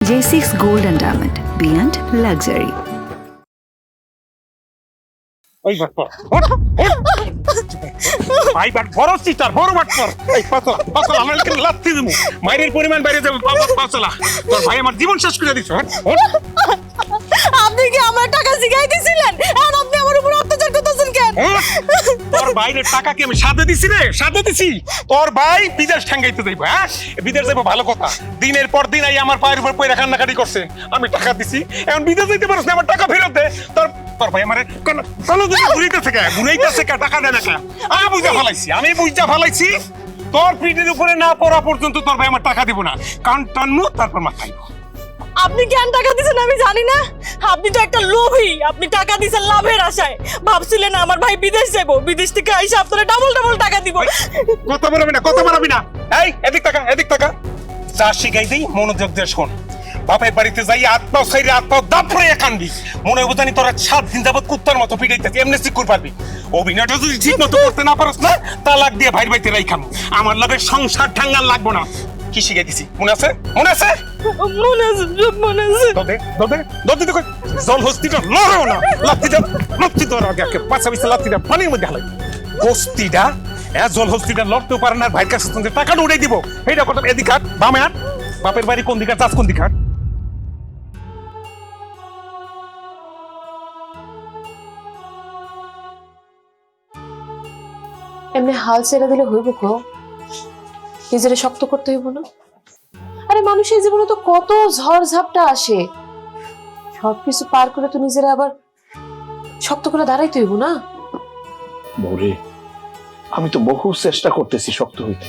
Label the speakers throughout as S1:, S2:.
S1: J6 Gold and Diamond, beyond luxury.
S2: ওই বাটপর ভাই but বড় সিস্টার বড় বাটপর এই পাতলা পাতলা আমার কিন্তু লাত্তি দিমু মাইরের পরিমাণ বাইরে যাবে পাতলা তোর ভাই আমার জীবন শেষ করে দিছ
S3: আপনি কি আমার টাকা জিগাই দিছিলেন আর আপনি আমার উপর অত্যাচার করতেছেন কেন
S2: তোর ভাইয়ের টাকা কি আমি সাথে দিছি রে সাথে দিছি তোর ভাই বিদেশ ঠ্যাঙ্গাইতে যাইবো হ্যাঁ বিদেশ যাইবো ভালো কথা দিনের পর দিন আই আমার পায়ের উপর পয়রা কান্নাকাটি করছে আমি টাকা দিছি এখন বিদেশ যাইতে পারছ না আমার টাকা ফেরত দে তোর ভাই আমারে কোন দিন ঘুরাইতেছে কে টাকা দেয় না কে আমি বুঝা ফেলাইছি তোর পিঠের উপরে না পড়া পর্যন্ত তোর ভাই আমার টাকা দিব না কান টানমু তারপর মাথাইব
S3: আপনি কেন টাকা দিছেন আমি জানি না আপনি তো একটা লোভী আপনি টাকা দিছেন লাভের আশায় ভাবছিলেন আমার ভাই বিদেশ যাবো বিদেশ থেকে আইসা আপনারা ডাবল টাকা দিব
S2: কথা বলবি না এই এদিক টাকা যা শিখাই দেই মনোযোগ দিয়ে শোন বাপের বাড়িতে যাই আত্মাও সাইরে আত্মাও দাপড়ে কানবি মনে হবো জানি তোরা 7 দিন যাবত কুত্তার মতো পিটাইতেছি এমনি সিকুর পারবি অভিনয়টা যদি ঠিক মতো করতে না পারস না তালাক দিয়ে ভাইয়ের বাড়িতে রাইখাম আমার লগে সংসার ঠাঙ্গাল লাগবো না কি শিখাই দিছি মনে আছে দোদে জল হস্তিটা লড়ো না লাত্তি ধর আগে পাঁচা বিশা লাত্তিটা পানির মধ্যে হালাই হস্তিটা জল হস্তিটা লড়তেও পারে না ভাইয়ের কাছে টাকাটা উড়াই দিব এইটা কথা এদিক হাট বামে হাট বাপের বাড়ি কোন দিকে চাষ কোন দিকে হাট
S4: এমনি হাল ছেড়ে দিলে হইব কো নিজেরে শক্ত করতে হইব না আরে মানুষের জীবনে তো কত ঝড় ঝাপটা আসে সবকিছু পার করে তো নিজেরা আবার শক্ত করে দাঁড়াইতে হইব না
S5: বৌরে আমি তো বহু চেষ্টা করতেছি শক্ত হইতে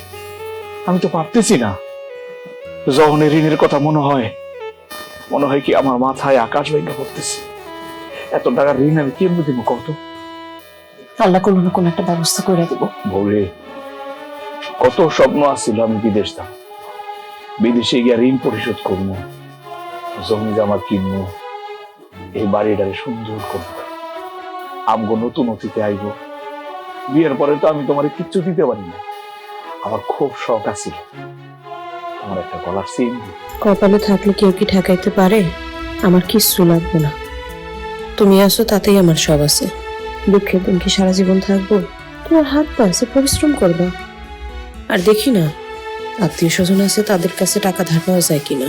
S5: আমি তো পারতেছি না যখন ঋণের কথা মনে হয় কি আমার মাথায় আকাশ ভেঙে পড়তেছে এত টাকার ঋণ আমি কেমনে দিব কত
S4: আল্লাহ কোনো না কোনো একটা ব্যবস্থা করে দিব
S5: বৌরে কত স্বপ্ন আসছিল আমি বিদেশ যাব বিদেশে গিয়ে ঋণ পরিশোধ করবো জমি জামা কিনবো এই বাড়িটারে সুন্দর করবো আমগো নতুন অতিথি আইব বিয়ের পরে তো আমি তোমার কিচ্ছু দিতে পারি না আমার খুব শখ আছিল তোমার একটা গলার চেইন
S4: কপালে থাকলে কেউ কি ঠেকাইতে পারে আমার কিচ্ছু লাগবে না তুমি আছো তাতেই আমার সব আছে দুঃখের দিন কি সারা জীবন থাকবো তোমার হাত পা আছে পরিশ্রম করবা আর দেখি না আত্মীয় স্বজন আছে তাদের কাছে টাকা ধার পাওয়া যায় কিনা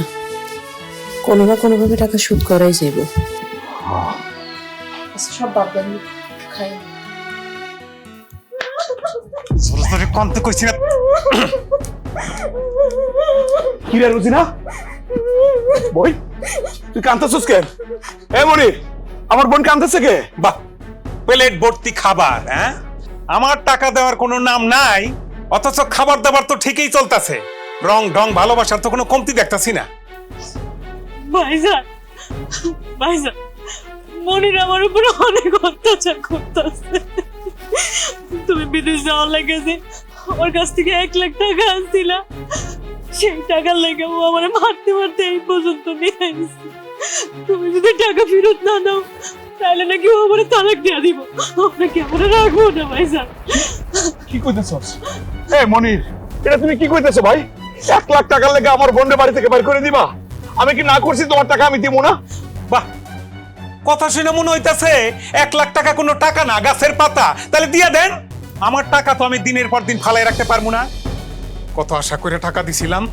S4: কোনো না কোনো ভাবে টাকা শোধ করাই যাইব সব বাদ খাই
S2: কমতে কইছি না
S5: কি রে রুজিনা বই তুই কাঁদতেছিস কেন এ মনির আমার বোন কাঁদতেছে কে
S2: বাহ প্লেট ভর্তি খাবার হ্যাঁ আমার টাকা দেওয়ার কোনো নাম নাই অথচ খাবার দাবার তো ঠিকই চলতেছে রং ঢং ভালোবাসার তো কোনো কমতি দেখতাছি না
S3: ভাইজান মনির আমার উপর অনেক অত্যাচার করতেছে তুমি বিদেশ যাওয়ার লেগেছে ওর কাছ থেকে 1 লাখ টাকা আনছিলা সেই টাকার লেগে ও আমার মারতে এই পর্যন্ত নিয়ে আইছে তুমি যদি টাকা ফেরত না দাও তাহলে নাকি ও আমার তালাক দিয়ে দিব আপনাকে আমরা রাখবো না ভাইজান
S5: কি কইতেছস এ মনির এটা তুমি কি কইতেছো ভাই 1 লাখ টাকার লেগে আমার বোনের বাড়ি থেকে বের করে দিবা আমি কি না করছি তোমার টাকা আমি দিব না
S2: বাহ কথা শুনে মনে হইতাছে 1 লাখ টাকা কোনো টাকা না গাছের পাতা তাহলে দিয়া দেন আমার টাকা তো আমি দিনের পর দিন ফালাই রাখতে পারবো না কত আশা করে টাকা দিছিলাম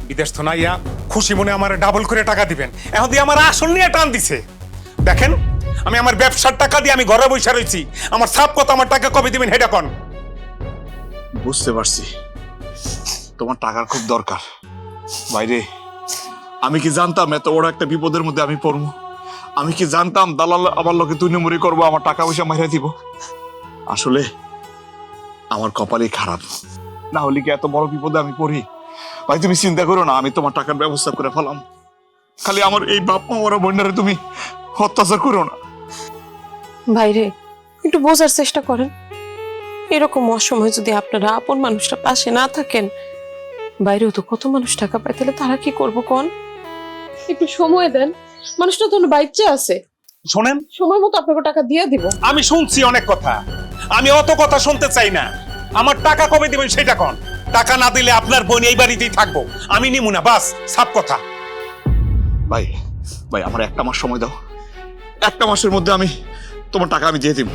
S2: বিদেশ তো নাইয়া খুশি মনে আমার ডাবল করে টাকা দিবেন এখন দিয়ে আমার আসল নিয়ে টান দিছে দেখেন আমি আমার ব্যবসার টাকা দিয়ে আমি ঘরে বসে রয়েছি আমার সাপ কত আমার টাকা কবে দিবেন হেডা কোন
S5: বুঝতে পারছি তোমার টাকার খুব দরকার বাইরে আমি কি জানতাম এত বড় একটা বিপদের মধ্যে আমি পড়বো আমি কি জানতাম দালাল আমার লোকে 2 নম্বরই করবো আমার টাকা পয়সা মাইরা দিব আসলে আমার কপালই খারাপ না হলে কি এত বড় বিপদে আমি পড়ি ভাই তুমি চিন্তা করো না আমি তোমার টাকার ব্যবস্থা করে ফেলাম খালি আমার এই বাপ মা ওরা বোনেরা তুমি অত্যাচার করো না
S4: ভাইরে একটু বোঝার চেষ্টা করেন এরকম অসময় যদি আপনারা আপন মানুষটা পাশে না থাকেন বাইরেও তো কত মানুষ টাকা পায় তাহলে তারা কি করবো কোন একটু সময় দেন মানুষটা তো বাচ্চা আছে
S2: শোনেন
S4: সময় মতো আপনাকে টাকা দিয়ে দিব
S2: আমি শুনছি অনেক কথা আমি অত কথা শুনতে চাই না আমার টাকা কবে দিবেন সেটা কোন টাকা না দিলে আপনার বোন এই বাড়িতেই থাকবো আমি নিমু না বাস সাপ কথা
S5: ভাই ভাই আমার একটা মাস সময় দাও, একটা মাসের মধ্যে আমি তোমার টাকা আমি দিয়ে দিব।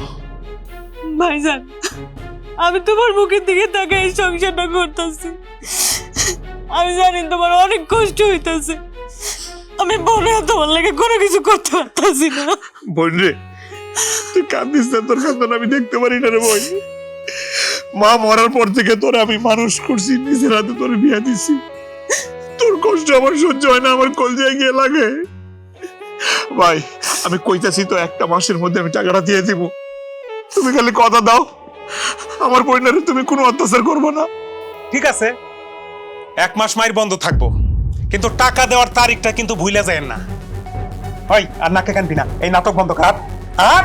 S3: ভাইজান, আমি তোমার মুখের দিকে তাকাই এই সংসারটা করতেছি। আমি জানি তোমার অনেক কষ্ট হইতেছে। আমি বলে তোমার লাগে কোনো কিছু করতে পারতাছি না।
S5: বোন রে, তুই কান্দিস না, তোর কান্দন আমি দেখতে পারি না রে বোন। মা মরার পর থেকে তোরে আমি মানুষ করছি, নিজের হাতে তোরে বিয়া দিছি। তোর কষ্ট আমার সহ্য হয় না, আমার কলজায় গিয়ে লাগে। ভাই আমি কইতাছি তো একটা মাসের মধ্যে আমি টাকাটা দিয়ে দিব। তুমি খালি কথা দাও, আমার বোনের তুমি কোনো অত্যাচার করবো না।
S2: ঠিক আছে, 1 মাস মায়ের বন্ধ থাকবো, কিন্তু টাকা দেওয়ার তারিখটা কিন্তু ভুলে যায় না। ওই আর নাকে কানবি না, এই নাটক বন্ধ কর। আর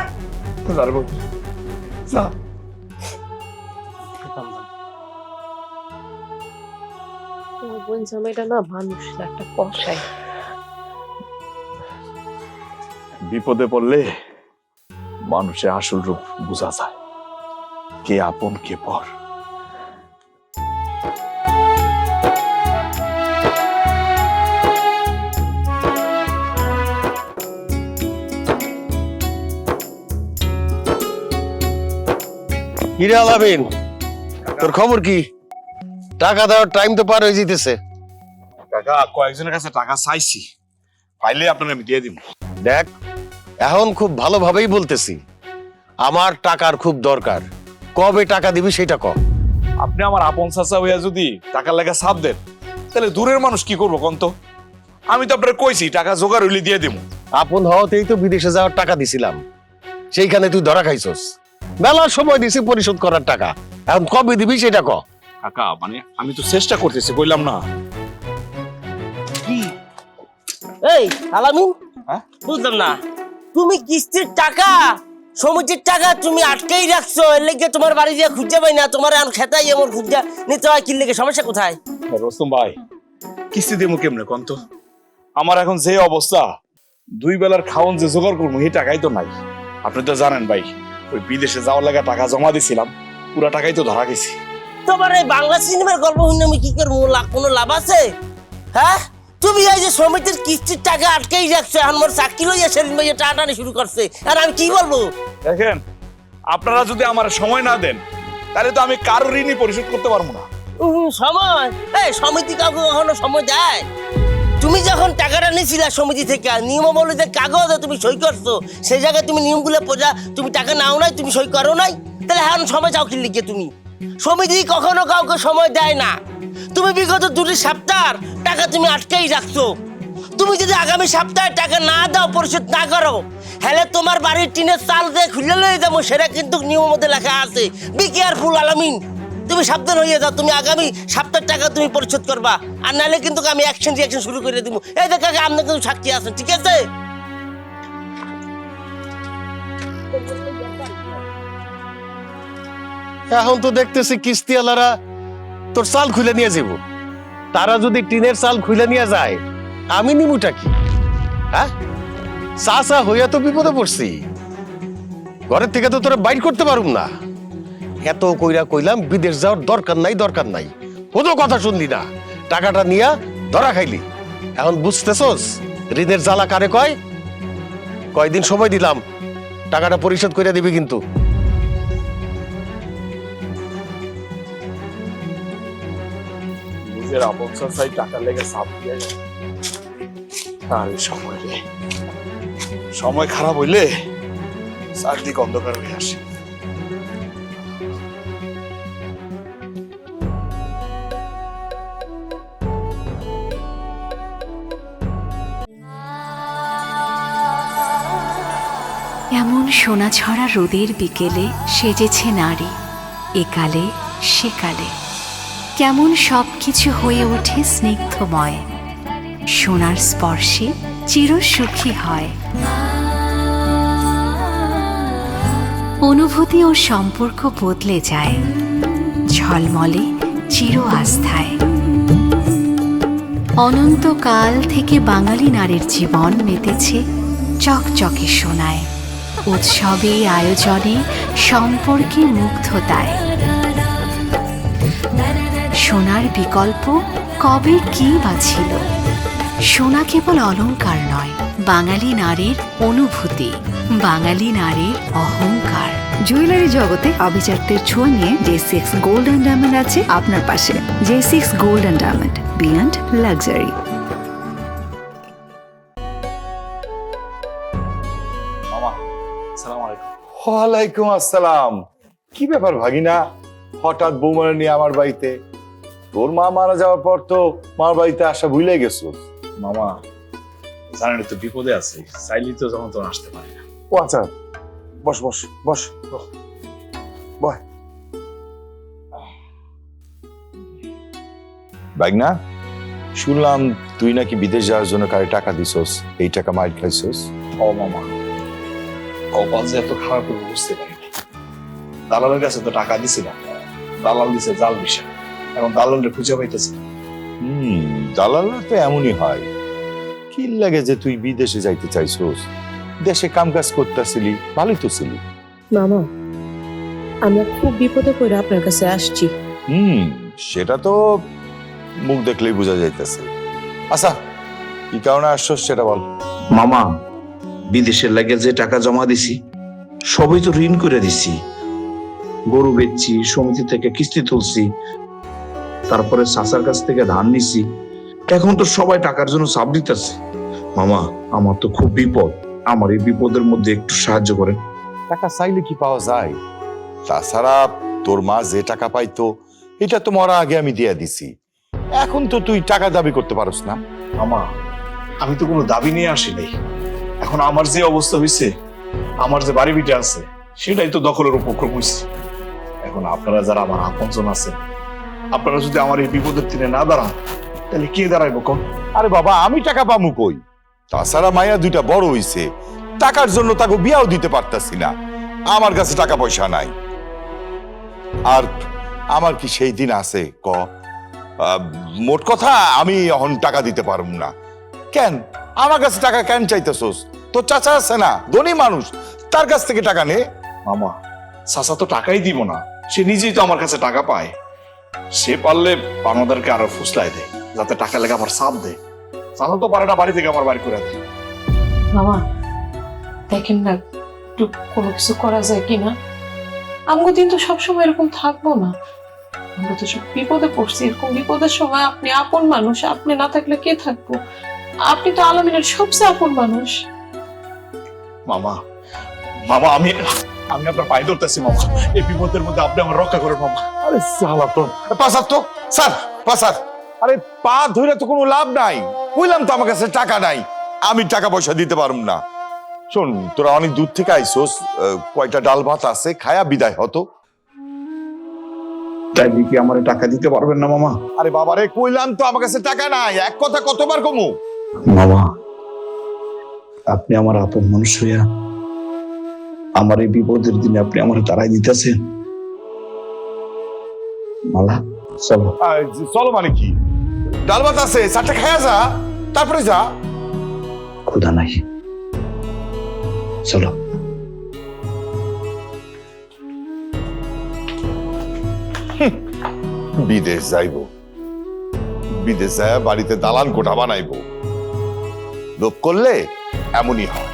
S5: যা।
S4: বোন জামাইটা না মানুষ না, একটা কষাই।
S5: বিপদে পড়লে মানুষের আসল রূপ বোঝা যায়, কে আপন কে পর।
S6: হিরে আলামিন, তোর খবর কি? টাকা দেওয়ার টাইম তো পার হয়ে যেতেছে।
S5: কাকা কয়েকজনের কাছে টাকা চাইছি, পাইলে আপনার আমি দিয়ে দিব।
S6: দেখ, এখন খুব ভালোভাবেই বলতেছি, আমার টাকার খুব দরকার। কবে টাকা দিবি সেটা ক।
S5: আপনি আমার আপন চাচা হইয়া যদি টাকার লেগে ছাপ দেন, তাহলে দূরের মানুষ কি করবো কন্ত? আমি তো আপনার কইছি টাকা জোগাড় হইলে দিয়ে দিব।
S6: আপন হওয়াতেই তো বিদেশে যাওয়ার টাকা দিছিলাম, সেইখানে তুই ধরা খাইছস। মেলার সময় দিছি পরিশোধ করার টাকা, এখন কবে দিবি সেটা ক।
S5: কাকা মানে আমি তো চেষ্টা করতেছি, কইলাম না।
S7: এই আলামিন,
S5: হ্যাঁ?
S7: বুঝলাম না, তুমি কিস্তির টাকা সমুদ্রের টাকা তুমি আটকেই রাখছো, এর লেগে তোমার বাড়ি দিয়ে খুঁজে পাই না, তোমার এখন খেতাই এমন খুঁজে নিতে হয়, কি লেগে সমস্যা কোথায়?
S5: রোস্তম ভাই, কিস্তি দেবো কেমনে কন্ত? আমার এখন যে অবস্থা, 2 বেলার খাওয়ান যে জোগাড় করবো এই টাকাই তো নাই। আপনি তো জানেন ভাই, ওই বিদেশে যাওয়ার লাগা টাকা জমা দিছিলাম, পুরা টাকাই তো ধরা গেছি।
S7: তোমার এই বাংলা সিনেমার গল্প শুনে আমি কি করবো? কোনো লাভ আছে? হ্যাঁ, তুমি এই যে সমিতির কিস্তির টাকা আটকেই রাখছো, এখন মোর চাকরি লইয়া সেদিন ভাইয়া টানাটানি শুরু করছে, আর আমি কি বলবো?
S5: দেখেন, আপনারা যদি আমার সময় না দেন, তাহলে তো আমি কারো ঋণই পরিশোধ করতে পারবো না।
S7: সময়? এই সমিতি কাউকে কখনো সময় দেয়? তুমি যখন টাকাটা নিয়েছিলা সমিতি থেকে, নিয়মাবলী যে কাগজে তুমি সই করছো, সেই জায়গায় তুমি নিয়মগুলো বোঝা, তুমি টাকা নাও নাই, তুমি সই করো নাই, তাহলে এখন সময় চাও কি লিখে? তুমি সমিতি কখনো কাউকে সময় দেয় না। তুমি বিগত 2 সপ্তাহ টাকা তুমি আটকেই রাখছো। তুমি যদি আগামী সপ্তাহে টাকা না দাও, পরিশোধ না করো, হলে তোমার বাড়ির টিনের চাল দিয়ে খুলে লয়ে যাবো, সেটা কিন্তু নিয়মের মধ্যে লেখা আছে। বি কেয়ারফুল আলামিন, তুমি সাবধান হয়ে যাও। তুমি আগামী সপ্তাহের টাকা তুমি পরিশোধ করবা, আর নাহলে কিন্তু আমি অ্যাকশন রিঅ্যাকশন শুরু করে দিব। এই দেখ কাকা, আপনি কিন্তু সাক্ষী আছেন, ঠিক আছে?
S6: এখন তো দেখতেছি কিস্তিওয়ালারা তোর চাল খুলে নিয়ে যাব। তারা যদি টিনের চাল খুলে নিয়ে যায়, আমি নিমুটা কি? হ্যাঁ, চাচা হইয়া তো বিপদে পড়ছি, ঘরের থেকে তো তোরা বাইর করতে পারুম না। এত কইরা কইলাম বিদেশ যাওয়ার দরকার নাই, দরকার নাই, কোনো কথা শুনলি না, টাকাটা নিয়া ধরা খাইলি। এখন বুঝতেছস ঋণের জ্বালা কারে কয়? কয়দিন সময় দিলাম, টাকাটা পরিশোধ করে দিবি কিন্তু।
S5: নিজের আপন চাচাই টাকা লেগে ছাপ দিয়ে যায়, আর এই সময় রে, সময় খারাপ হইলে চারদিক অন্ধকার হয়ে আসে।
S1: এমন সোনা ছড়া রোদের বিকেলে সেজেছে নারী, একালে সেকালে কেমন সবকিছু হয়ে ওঠে স্নিগ্ধময়, সোনার স্পর্শে চিরসুখী হয়। অনুভূতি ও সম্পর্ক বদলে যায়, ঝলমলে চির আস্থায়। অনন্তকাল থেকে বাঙালি নারীর জীবন মেতেছে চকচকে সোনায়, উৎসবে আয়োজনে সম্পর্কে মুগ্ধতায়। সোনার বিকল্প কবে কি বা ছিল, সোনা কেবল অলংকার নয়, বাঙালি নারীর অনুভূতি, বাঙালি নারীর অহংকার। জুয়েলারি জগতে আভিজাত্যের ছোঁয়া নিয়ে J6 গোল্ড অ্যান্ড ডায়মন্ড আছে আপনার পাশে। J6 gold and diamond, beyond luxury.
S8: ওয়ালাইকুম আসসালাম। কি ব্যাপার ভাগিনা, হঠাৎ বৌমারা নিয়ে আমার বাড়িতে? তোর মা মারা যাওয়ার পর তো মার বাড়িতে আসা ভুলে গেছো।
S5: মামা জানেন তো বিপদে আছে, চাইলেই তো যখন তখন আসতে পারে না।
S8: ও আচ্ছা, বস বস বস বস। ভাগনা, শুনলাম তুই নাকি বিদেশ যাওয়ার জন্য কারে টাকা দিছস, এই টাকা মাইর খাইছস।
S5: ও মামা, কপাল যে এত খারাপ হবে বুঝতে পারিনি। দালালের কাছে তো টাকা দিছিলাম, দালাল দিছে জাল বিষয়, এখন দালালটা খুঁজে পাইতেছে না।
S8: দালালরা তো এমনই হয়। কি লাগে যে তুই বিদেশে যাইতে চাইছস? দেশে কাম কাজ করতেছিলি, ভালোই তো ছিলি।
S4: মামা, আমরা খুব বিপদে পড়ে আপনার কাছে আসছি।
S8: সেটা তো মুখ দেখলেই বোঝা যাইতেছে। আচ্ছা, কি কারণে আসছস সেটা বল।
S9: মামা, বিদেশের লাগে যে টাকা জমা দিছি সবই তো ঋণ করে দিছি। গরু বেচছি, সমিতি থেকে কিস্তি তুলছি, তারপরে চাচার কাছ থেকে ধান নিছি। এখন তো সবাই টাকার জন্য চাপ দিতেছে। মামা, আমার তো খুব বিপদ, আমার এই বিপদের মধ্যে একটু সাহায্য করেন।
S8: টাকা চাইলে কি পাওয়া যায়? তাছাড়া তোর মা যে টাকা পাইতো এটা তো মরা আগে আমি দিয়া দিছি। এখন তো তুই টাকা দাবি করতে পারস না।
S5: মামা, আমি তো কোনো দাবি নিয়ে আসি নাই। এখন আমার যে অবস্থা হয়েছে, আমার যে বাড়ি বিটা আছে সেটাই তো দখলের উপক্রম হয়েছে। এখন আপনারা যারা আমার আপনজন আছেন, আপনারা যদি আমার এই বিপদের দিনে না দাঁড়ান, তাহলে কে দাঁড়াইব কোন?
S8: আরে বাবা, আমি টাকা পামু কই? তাছাড়া মায়া দুইটা বড় হইছে, টাকার জন্য তাকে বিয়াও দিতে পারতাছি না। আমার কাছে টাকা পয়সা নাই। আর আমার কি সেই দিন আছে ক? মোট কথা আমি এখন টাকা দিতে পারব না। কেন আমার কাছে টাকা কেন চাইতেছস? তোর চাচা আছে না, ধনী মানুষ, তার কাছ থেকে টাকা নে।
S5: মামা, চাচা তো টাকাই দিব না, সে নিজেই তো আমার কাছে টাকা পায়। সে পারলে আমাদেরকে আরো ফুসলাই দেয়, যাতে টাকা লেগে আমার চাপ দেয়। চাচা তো পারে না, বাড়ি থেকে আমার বাড়ি করে দেয়।
S4: মামা, দেখেন না একটু কোনো কিছু করা যায় কিনা। আমগো দিন তো সবসময় এরকম থাকবো না। আমরা তো সব বিপদে পড়ছি। এরকম বিপদের সময় আপনি আপন মানুষ, আপনি না থাকলে কে থাকবো? আপনি তো আলমিনের সবচেয়ে আপন মানুষ।
S5: মামা, মামা, আমি আপনার পায়ে ধরতেছি মামা। এই বিপদের মধ্যে আপনি আমার রক্ষা করেন মামা।
S8: আরে সালা তো পাসার তো স্যার, পাসার। আরে পা ধরে তো কোনো লাভ নাই। বললাম তো আমার কাছে টাকা নাই, আমি টাকা পয়সা দিতে পারব না। শোন, তোরা অনেক দূর থেকে আইসোস, কয়টা ডাল ভাত আছে, খায়া বিদায় হতো।
S9: তাইলে কি আমার টাকা দিতে পারবেন না মামা?
S8: আরে বাবারে, কইলাম তো আমার কাছে টাকা নাই। এক কথা কতবার কমু?
S9: মামা, আপনি আমার আপন মানুষ হইয়া আমার এই বিপদের দিনে আপনি আমার তারাই দিতেছেন। মালা, চলো।
S8: চলো মানে কি? ডাল ভাত আছে, চারটা খায়া যা, তারপরে যা।
S9: ক্ষুধা নাই, চলো।
S8: বিদেশ যাইব, বিদেশ যায় বাড়িতে দালান কোঠা বানাইব। লোভ করলে এমনই হয়।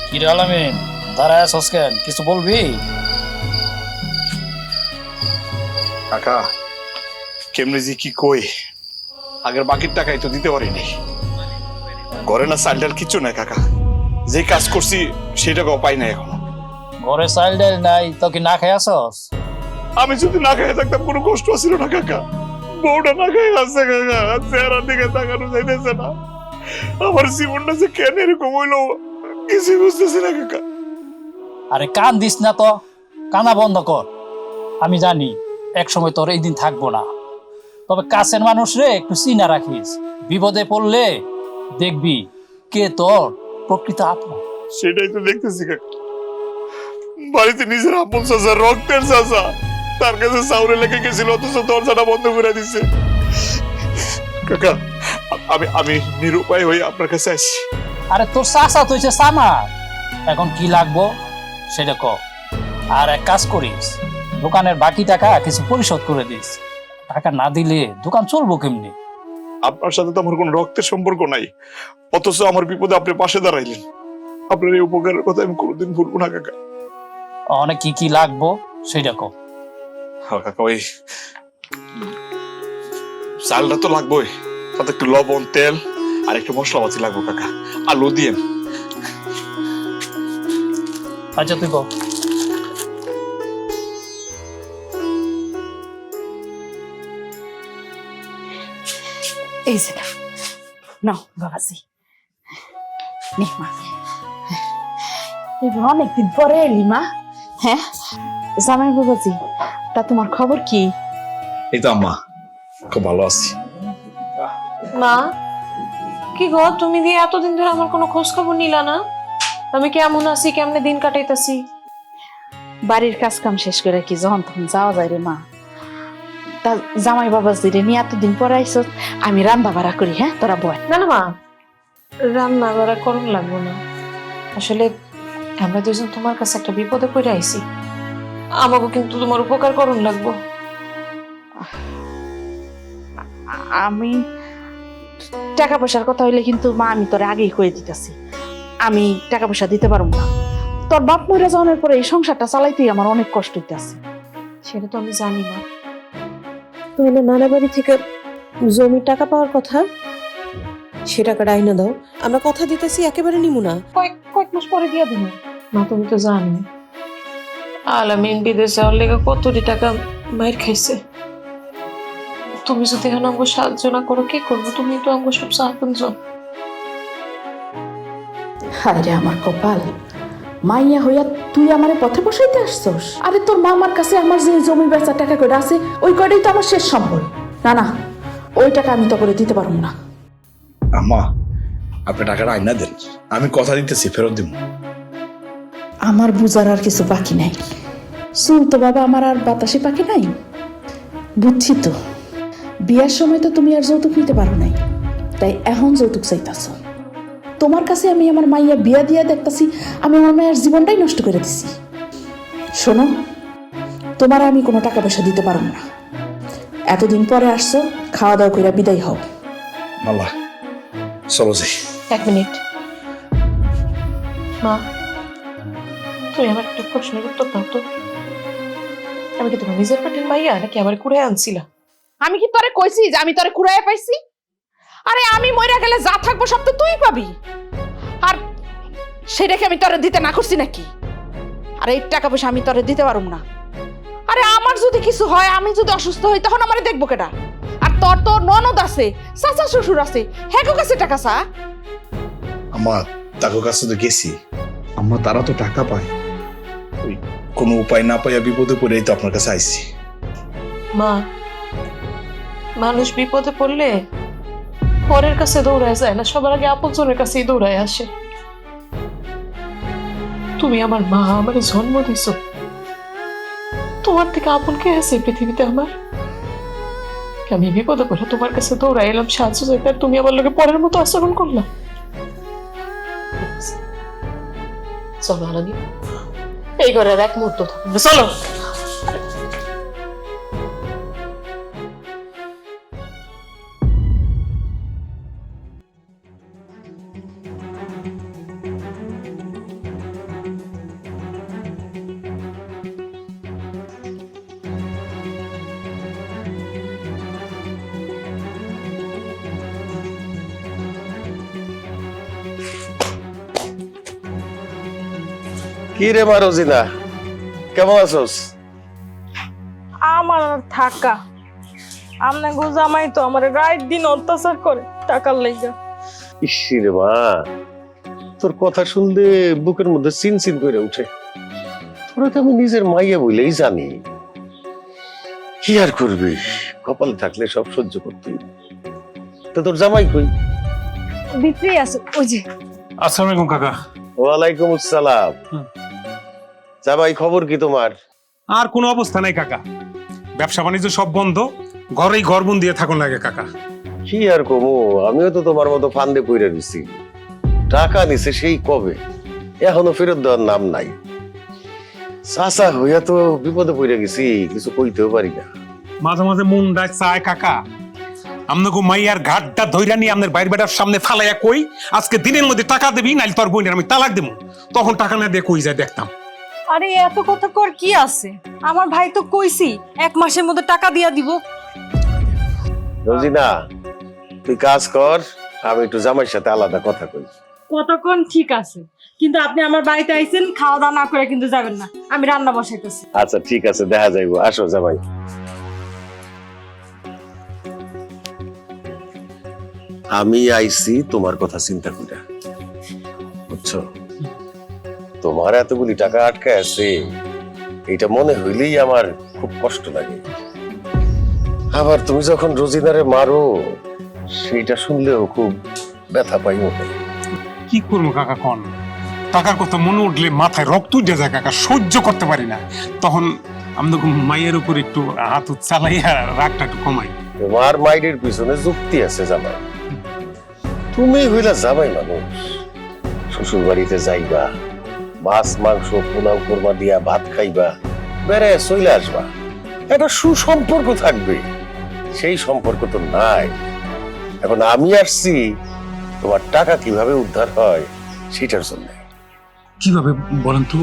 S10: কিরে আলামিন, দাঁড়ায় আছস কেন? কিছু বলবি?
S5: কাকা, কেমনে যে কি কই, আগের বাকির টাকাই তো দিতে পারিনি। ঘরে না চাল ডাল কিচ্ছু নাই কাকা। যে কাজ করছি সেই টাকাও পাই না এখনো।
S10: ঘরে চাল ডাল নাই তো কি না খাই আছস?
S5: আমি যদি না খেয়ে থাকতাম কোনো কষ্ট ছিল না কাকা। বউটা না খেয়ে আছে কাকা, চেহারার দিকে তাকানো যাইতেছে না। আমার জীবনটা যে কেন এরকম হইলো কিছুই বুঝতেছি না কাকা।
S10: আরে কান দিস না তো, কানা বন্ধ কর। আমি জানি এক সময় তোর এই দিন থাকবো না, তবে কাছের মানুষ রে একটু চিনা রাখিস। বিপদে পড়লে দেখবি কে তোর প্রকৃত আপন।
S5: সেটাই তো দেখতেছি কাকা। বাড়িতে নিজের আপন চাচা, রক্তের চাচা, তার কাছে চাউরে লেগে গেছিল, অথচ দরজাটা বন্ধ করে দিছে। কাকা, আমি নিরুপায় হয়ে আপনার কাছে আসছি।
S10: আরে তোর চাচা তো হইছে সামার, এখন কি লাগবো সেটা ক। আর এক কাজ করিস, দোকানের বাকি টাকা কিছু পরিশোধ করে দিস। টাকা না দিলে দোকান চলবো কেমনি?
S5: আপনার সাথে তো আমার কোনো রক্তের সম্পর্ক নাই, অথচ আমার বিপদে আপনি পাশে দাঁড়াইলেন। আপনার এই উপকারের কথা আমি কোনোদিন ভুলবো না কাকা।
S10: অনেক কি কি লাগবো সেটা ক।
S5: হ্যাঁ কাকা, ওই চালটা তো লাগবেই, সাথে একটু লবণ, তেল আর একটু মশলাপাতি লাগবে কাকা। আলু দিয়েন।
S10: আচ্ছা তুই ক।
S1: এই যে নাও বাবাজি, নে মা।
S11: এবার অনেকদিন পরে এলি মা। হ্যাঁ জামাই বাবাজি, তা তোমার খবর কি?
S5: এই তো আম্মা, খুব ভালো আছি।
S4: মা, কি গো তুমি দিয়ে এতদিন ধরে আমার কোনো খোঁজ খবর নিলা না? আমি কেমন আছি, কেমনে দিন কাটাইতাছি?
S11: বাড়ির কাজ কাম শেষ করে কি যখন তখন যাওয়া যায় রে মা? তা জামাই বাবাজি রে নিয়ে এতদিন পরে আইস, আমি রান্না বাড়া করি। হ্যাঁ তোরা বয়।
S4: না না মা, রান্না বাড়া করুন লাগবো না। আসলে আমরা দুজন তোমার কাছে একটা বিপদে পড়ে আইছি, আমাকে কিন্তু তোমার উপকার করুন লাগবো।
S11: আমি টাকা পয়সার কথা হইলে কিন্তু মা আমি তোর আগেই কয়ে দিতেছি, আমি টাকা পয়সা দিতে পারবো না। তোর বাপ মরে যাওয়ার পরে এই সংসারটা চালাইতেই আমার অনেক কষ্ট হইতেছে।
S4: সেটা তো আমি জানি না। তোমাদের নানা বাড়ি থেকে জমির টাকা পাওয়ার কথা, সে টাকাটা আইনা দাও, আমরা কথা দিতেছি একেবারে নিমু না। কয়েক মাস পরে দিয়া দিন। মা তুমি তো জানো আলামিন বিদেশ যাওয়ার লেগে কতটি টাকা মায়ের খাইছে। তুমি যদি এখন আমাকে সাহায্য না করো কি করবো? তুমি তো আমাকে সব সাহায্য।
S11: হায় রে আমার কপাল, মাইয়া হইয়া তুই আমারে পথে বসাইতে আসছস? আরে তোর মামার কাছে আমার যে জমি বেচার টাকা কয়টা আছে ওই কয়টাই তো আমার শেষ সম্বল। না না, ওই টাকা আমি তো করে দিতে পারবো না।
S5: আম্মা, আপনি টাকাটা আইনা দেন, আমি কথা দিতেছি ফেরত দিব।
S11: আমার বুঝার আর কিছু বাকি নাই। চুল তো বাবা আমার আর বাতাসে বাকি নাই। বুঝছি তো, বিয়ার সময় তো তুমি আর যৌতুক নিতে পারো নাই, তাই এখন যৌতুক চাইতাছ। তোমার কাছে আমি আমার মাইয়া বিয়া দিয়া দেখতাছি আমি আমার মায়ের জীবনটাই নষ্ট করে দিছি। শোনো, তোমার আমি কোনো টাকা পয়সা দিতে পারবো না। এতদিন পরে আসছো, খাওয়া দাওয়া করে বিদায় হও।
S5: মাল্লা চলো যাই।
S4: এক মিনিট মা, তুমি আমার একটা প্রশ্নের উত্তর দাও তো। আমি কি তোমার নিজের পেটের মাইয়া নাকি আমার কুড়ে আনছিলা?
S11: আমি কি তোরে কইছি যে আমি তোরে কুড়াইয়া পাইছি? আরে আমি মইরা গেলে যা থাকবো সব তো তুই পাবি, আর সেটাকে আমি তোরে দিতে না করছি নাকি? আর এই টাকা পয়সা আমি তোরে দিতে পারুম না। আরে আমার যদি কিছু হয়, আমি যদি অসুস্থ হই, তখন আমারে দেখবো কেটা? আর তোর তো ননদ আছে, চাচা শ্বশুর আছে, হ্যাঁ কাছে টাকা চা।
S5: আম্মা, তাকে কাছে তো গেছি আম্মা, তারা তো টাকা পায়, ওই কোনো উপায় না পাইয়া বিপদে পড়েই তো আপনার কাছে আইছি।
S4: মা, মানুষ বিপদে পড়লে পরের কাছে দৌড়ায় যায় না, সবার আগে আপনজনের কাছেই দৌড়ায় আসে। তুমি আমার মা, আমার জন্ম দিছ, তোমার থেকে আপন কে আছে পৃথিবীতে আমার? আমি বিপদে পড়ে তোমার কাছে দৌড়াই এলাম সাহায্য চাইতে, আর তুমি আমার লোকে পরের মতো আচরণ করলাম। চলো আলাদি, এই ঘরের এক মুহূর্ত থাকবে না, চলো।
S6: কি রে মারজিনা, কেমন আছোস?
S3: আমার আর থাকা, আপনার জামাই তো আমার রাত দিন অত্যাচার করে টাকার লাইগা।
S6: ইসি রে মা, তোর কথা শুনলে বুকের মধ্যে চিন চিন করে উঠে। তোরা তো আমি নিজের মাইয়া বলেই জানি, কি আর করবি, কপালে থাকলে সব সহ্য করতেই। তো তোর জামাই কই?
S3: ভিতরেই আছে ওই যে।
S2: আসসালামু আলাইকুম কাকা।
S6: ওয়ালাইকুম আসসালাম। জামাই খবর কি তোমার?
S2: আর কোনো অবস্থা নাই কাকা, ব্যবসা বাণিজ্য সব বন্ধ, ঘরেই ঘরবন দিয়ে থাকুন লাগে কাকা।
S6: কি আর কমু, আমিও তো তোমার মতো ফান্দে পইরা দিছি। টাকা নিছে সেই কবে, এখনো ফেরত দেওয়ার নাম নাই। চাচা হইয়া তো বিপদে পড়ে গেছি, কিছু কইতেও পারি না।
S2: মাঝে মাঝে মনটা চায় কাকা আপনাকে মাইয়ার ঘাটটা ধইরা নিয়ে আপনার বাইর বেটার সামনে ফালাইয়া কই আজকে দিনের মধ্যে টাকা দিবি নাইলে তোর বোনের আমি তালাক দেবো, তখন টাকা না দিয়ে কই যায় দেখতাম।
S3: আরে এত কথা কর কি আছে, আমার ভাই তো কইছি 1 মাসের মধ্যে টাকা দিয়া দিব।
S6: রোজিনা, তুই কাজ কর, আমি একটু জামাইয়ের সাথে আলাদা কথা কই।
S3: কতক্ষণ ঠিক আছে, কিন্তু আপনি আমার বাড়িতে আইছেন, খাওয়া দাওয়া না করে কিন্তু যাবেন না, আমি রান্না বসাইতেছি।
S6: আচ্ছা ঠিক আছে, দেখা যাইব। আসো জামাই। আমি আইছি তোমার কথা চিন্তা করে, বুঝছো? তোমার এতগুলি টাকা আটকে আছে, এটা মনে হইলেই আমার খুব কষ্ট লাগে। আবার তুমি যখন রোজিনারে মারো, সেইটা শুনলেও খুব ব্যথা পাই মনে।
S2: কি করবো কাকা কন, টাকার কথা মনে উঠলে মাথায় রক্ত উঠে যায় কাকা, সহ্য করতে পারি না। তখন আপনাকে মায়ের উপর একটু হাত চালাইয়া রাগটা একটু কমাই।
S6: তোমার মাইরের পিছনে যুক্তি আছে জামাই, তুমি হইলা জামাই মানুষ। শ্বশুর বাড়িতে যাইবা, মাছ মাংস পোলাও কোরমা দিয়া ভাত খাইবা, বেড়ে চলে আসবা, একটা সুসম্পর্ক থাকবে। সেই সম্পর্ক তো নাই। এখন আমি আসছি তোমার টাকা কিভাবে উদ্ধার হয় সেটার জন্য।
S2: কিভাবে বলেন তো,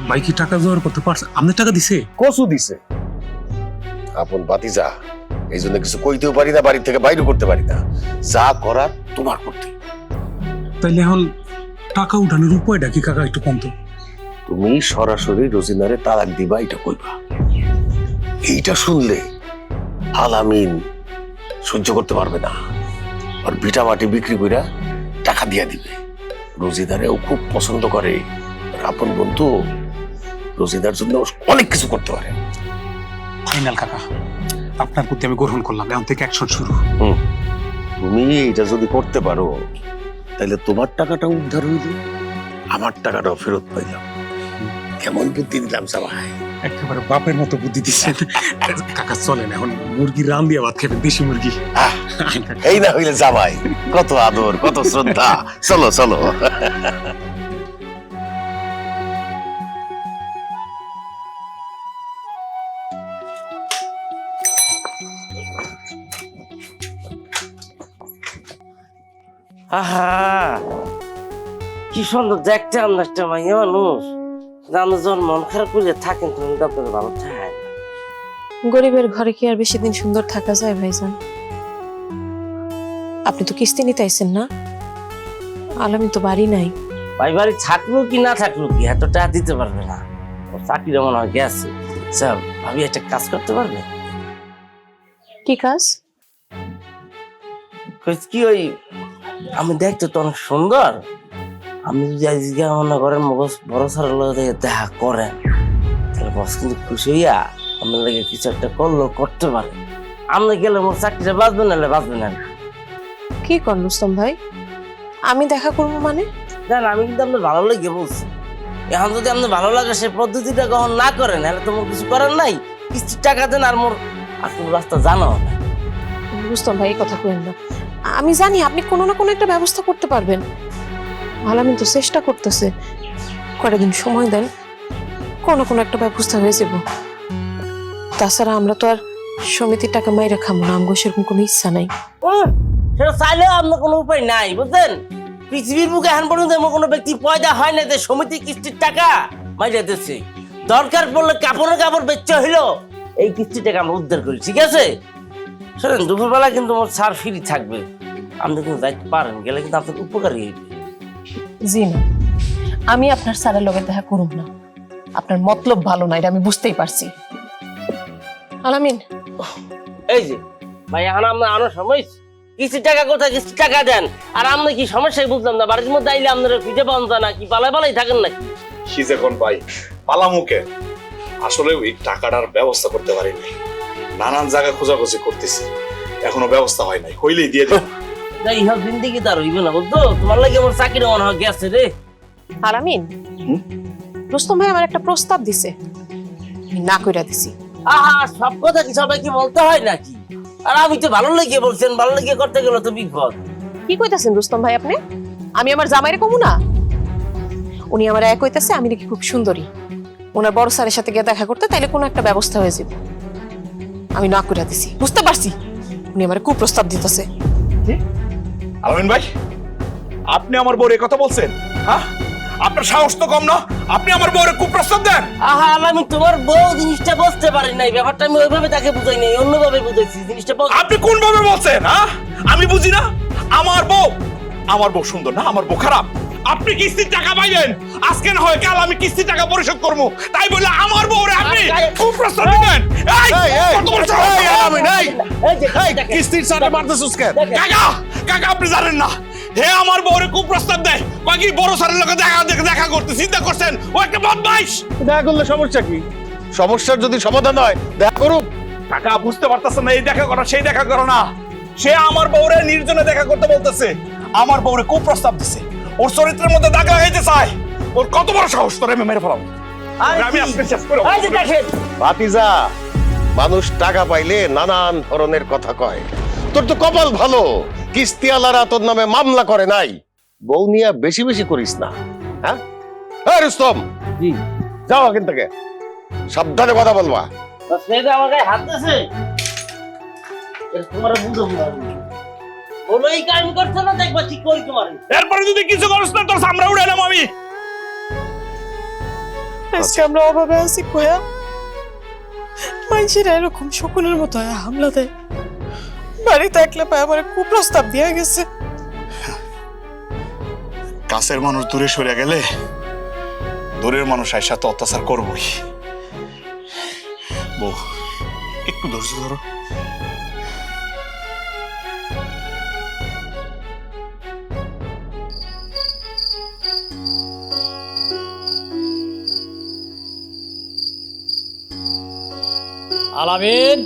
S2: বাইকে টাকা জোগাড় করতে পারছে? আপনি টাকা দিছে?
S6: কসু দিছে আপন বাতিজা, এই জন্য কিছু কইতেও পারি না, বাড়ি থেকে বাইরে করতে পারি না। যা করার তোমার করতে।
S2: তাইলে এখন টাকা উঠানোর উপায়টা কি কাকা একটু কম তো?
S6: তুমি সরাসরি রোজিনারে তালাক দিবা, এটা কইবা। এইটা শুনলে আলামিন সহ্য করতে পারবে না, আর ভিটা মাটি বিক্রি কইরা টাকা দিয়া দিবে। রোজিদারেও খুব পছন্দ করে, আর আপন বন্ধু রোজিদার জন্য অনেক কিছু করতে পারে।
S2: ফাইনাল কাকা, আপনার প্রতি আমি গ্রহণ করলাম, এখন থেকে অ্যাকশন শুরু।
S6: তুমি এটা যদি করতে পারো, তাহলে তোমার টাকাটা উদ্ধার হইল, আমার টাকাটাও ফেরত পাইলাম। কেমন বুদ্ধি দিলাম সবাই?
S2: একেবারে বাপের মতো বুদ্ধি দিচ্ছেন কাকা। চলেন এখন মুরগি রান দিয়ে ভাত খাবেন, দেশি মুরগি।
S6: এই না হইলে জামাই, কত আদর, কত শ্রদ্ধা। চলো চলো।
S7: আহা, কি সুন্দর দেখতে আমরা একটা মাইয়া মানুষ। আমরা যখন মন খারাপ করলে থাকেন তখন তো আপনার ভালো থাকে।
S4: গরিবের ঘরে কি আর বেশি দিন সুন্দর থাকা যায় ভাইজান? আপনি তো কিস্তি নিতে আইছেন না? আলামিন তো বাড়ি নাই।
S7: ভাই বাড়ি থাকলো কি না থাকলো কি, এত টাকা দিতে পারবে না। ওর চাকরিটা মনে হয় গেছে। স্যার, ভাবি একটা কাজ করতে পারবে?
S4: কি কাজ?
S7: কি ওই, আমি দেখতে তো অনেক সুন্দর। আমি যদি আজকে মনে করেন মগজ বড় সার দেখা করেন, তাহলে বস কিন্তু খুশি হইয়া আপনার লাগে কিছু একটা করলেও করতে পারে। আপনি গেলে মোর চাকরিটা বাঁচবে না, বাঁচবে না।
S4: কি কর রুস্তম ভাই, আমি দেখা করবো মানে?
S7: জান, আমি কিন্তু আপনার ভালো লাগে বলছি। এখন যদি আপনার ভালো লাগে সেই পদ্ধতিটা গ্রহণ না করেন, তাহলে তো মোর কিছু করার নাই। কিস্তির টাকা দেন, আর মোর আর কোনো রাস্তা জানা হবে।
S4: রুস্তম ভাই এই কথা কইেন না, আমি জানি আপনি কোনো না কোনো একটা ব্যবস্থা করতে পারবেন। আলামিন তো চেষ্টা করতেছে, কয়েকটা দিন সময় দেন, কোনো কোনো একটা ব্যবস্থা হয়ে যাব। তাছাড়া আমরা তো আর সমিতির টাকা মাইরা খাবো না, আমগো সেরকম কোনো ইচ্ছা নাই।
S7: সেটা চাইলেও আপনার কোনো উপায় নাই, বুঝলেন? পৃথিবীর বুকে এখন পর্যন্ত এমন কোনো ব্যক্তি পয়দা হয় না যে সমিতি কিস্তির টাকা মাইরা দিচ্ছে। দরকার পড়লে কাপড় বেচতে হইলো এই কিস্তির টাকা আমরা উদ্ধার করি, ঠিক আছে? শোনেন, দুপুরবেলা কিন্তু আমার স্যার ফ্রি থাকবে, আপনি কিন্তু যাইতে পারেন, গেলে কিন্তু আপনার উপকারী হইবে।
S4: জি না, আমি আপনার স্যারের লগে দেখা করব না। আপনার মতলব ভালো না, এটা আমি বুঝতেই পারছি। আলামিন,
S7: এই যে ভাই, এখন আপনার আনার সময় কিস্তির টাকা কোথায়, কিস্তির টাকা দেন। আর আপনি কি সমস্যায় বুঝলাম না, বাড়ির মধ্যে আইলে আপনারা খুঁজে পাওয়া যায় না, কি পালাই থাকেন নাকি?
S5: কি যখন ভাই পালামুখে, আসলে ওই টাকাটার ব্যবস্থা করতে পারিনি। নানান জায়গা খোঁজাখুঁজি করতেছি, এখনো ব্যবস্থা হয় নাই। হইলেই দিয়ে দেব।
S7: যাই হোক, জিন্দিগি তার হইবে না, বুঝতো? তোমার লাগে আমার চাকরিটা মনে হয় গেছে রে।
S4: আলামিন, রুস্তম ভাই আমার একটা প্রস্তাব দিছে, আমি না কইরা দিছি।
S7: আহা, সব কথা কি সবাইকে বলতে হয় নাকি? আর আমি তো ভালো লেগে বলছেন, ভালো লেগে করতে গেলে তো বিপদ।
S4: কি কইতাছেন রুস্তম ভাই আপনি? আমি আমার জামাইরে কমু না? উনি আমার এক হইতেছে আমি নাকি খুব সুন্দরী, ওনার বড় স্যারের সাথে গিয়ে দেখা করতে, তাইলে কোনো একটা ব্যবস্থা হয়ে যাবে। আমি না করে দিছি, বুঝতে পারছি উনি আমার কুপ্রস্তাব দিতেছে।
S5: আলামিন ভাই, আপনি আমার বউরে কথা বলছেন? হ্যাঁ, আপনার সাহস তো কম না, আপনি আমার বউরে কুপ্রস্তাব দেন?
S7: আহা আমি তোমার বউ জিনিসটা বুঝতে পারি নাই, ব্যাপারটা আমি ওইভাবে তাকে বুঝাই নাই, অন্যভাবে বুঝাইছি জিনিসটা।
S5: আপনি কোন ভাবে বলছেন? হ্যাঁ, আমি বুঝি না। আমার বউ সুন্দর না, আমার বউ খারাপ? আপনি কিস্তির টাকা পাইবেন, আজকে না হয় কাল আমি কিস্তির টাকা পরিশোধ করবো, তাই বলে আমার বউরে আপনি কুপ্রস্তাব দিবেন? কত বড় সাহস!
S6: কিস্তির চাটে মারতেছিস কেন?
S5: কাকা আপনি জানেন না, হে আমার বউরে কুপ্রস্তাব দেয়, কয় কি বড় স্যারের লোকে দেখা করতে চিন্তা করছেন? ও একটা বদমাইশ।
S6: দেখা করলে সমস্যা কি? সমস্যার যদি সমাধান হয় দেখা করুক।
S5: কাকা বুঝতে পারতেছেন না, এই দেখা করা সেই দেখা করা না। সে আমার বউরে নির্জনে দেখা করতে বলতেছে, আমার বউরে কুপ্রস্তাব দিছে, ওর চরিত্রের মধ্যে দাগ লাগাইতে চায়। ওর কত বড় সাহস! তোরে আমি মেরে ফেলাম। আমি আজকে শেষ করে
S6: ভাতিজা, মানুষ টাকা পাইলে নানান ধরনের কথা কয়। তোর তো কপাল ভালো, কিস্তিওয়ালারা তোর নামে মামলা করে নাই। বউ নিয়ে বেশি বেশি করিস না। হ্যাঁ রুস্তম,
S10: জি
S6: যাও এখান থেকে, সাবধানে কথা বলবা।
S7: সেটা আমার গায়ে হাত দিয়েছে, তোমার বুঝো বলো এই কাম করছো না, দেখবা ঠিক করি তোমার।
S5: এরপরে যদি কিছু করিস না তোর সামনে উড়াইলাম আমি।
S3: আজকে আমরা অভাবে আছি কোয়া, মানুষের এরকম শকুনের মতো হামলা দেয়, বাড়িতে একলা পায় আমার কুপ্রস্তাব দিয়ে গেছে।
S5: কাছের মানুষ দূরে সরে গেলে দূরের মানুষ এর সাথে অত্যাচার করবই। বউ একটু ধৈর্য ধরো।
S10: আলামিন,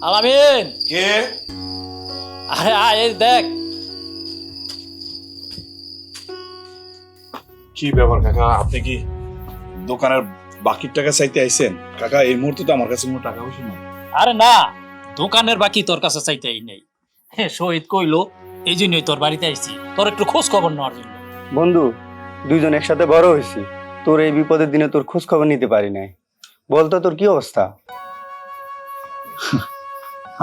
S10: আলামিন,
S5: কে?
S10: আরে আয় এই দেখ।
S5: কি ব্যাপার কাকা, আপনি কি দোকানের বাকির টাকা চাইতে আইছেন? কাকা এই মুহূর্তে তো আমার কাছে কোনো টাকা পয়সা নেই।
S10: আরে না, দোকানের বাকি তোর কাছে চাইতেই নেই। হ্যাঁ, শহীদ কইলো এই জন্যই তোর বাড়িতে আইছি, তোর একটু খোঁজ খবর নেওয়ার জন্য।
S12: বন্ধু, দুইজন একসাথে বড় হয়েছি, তোর এই বিপদের দিনে তোর খোঁজ খবর নিতে পারি নাই। বলতো তোর কি অবস্থা?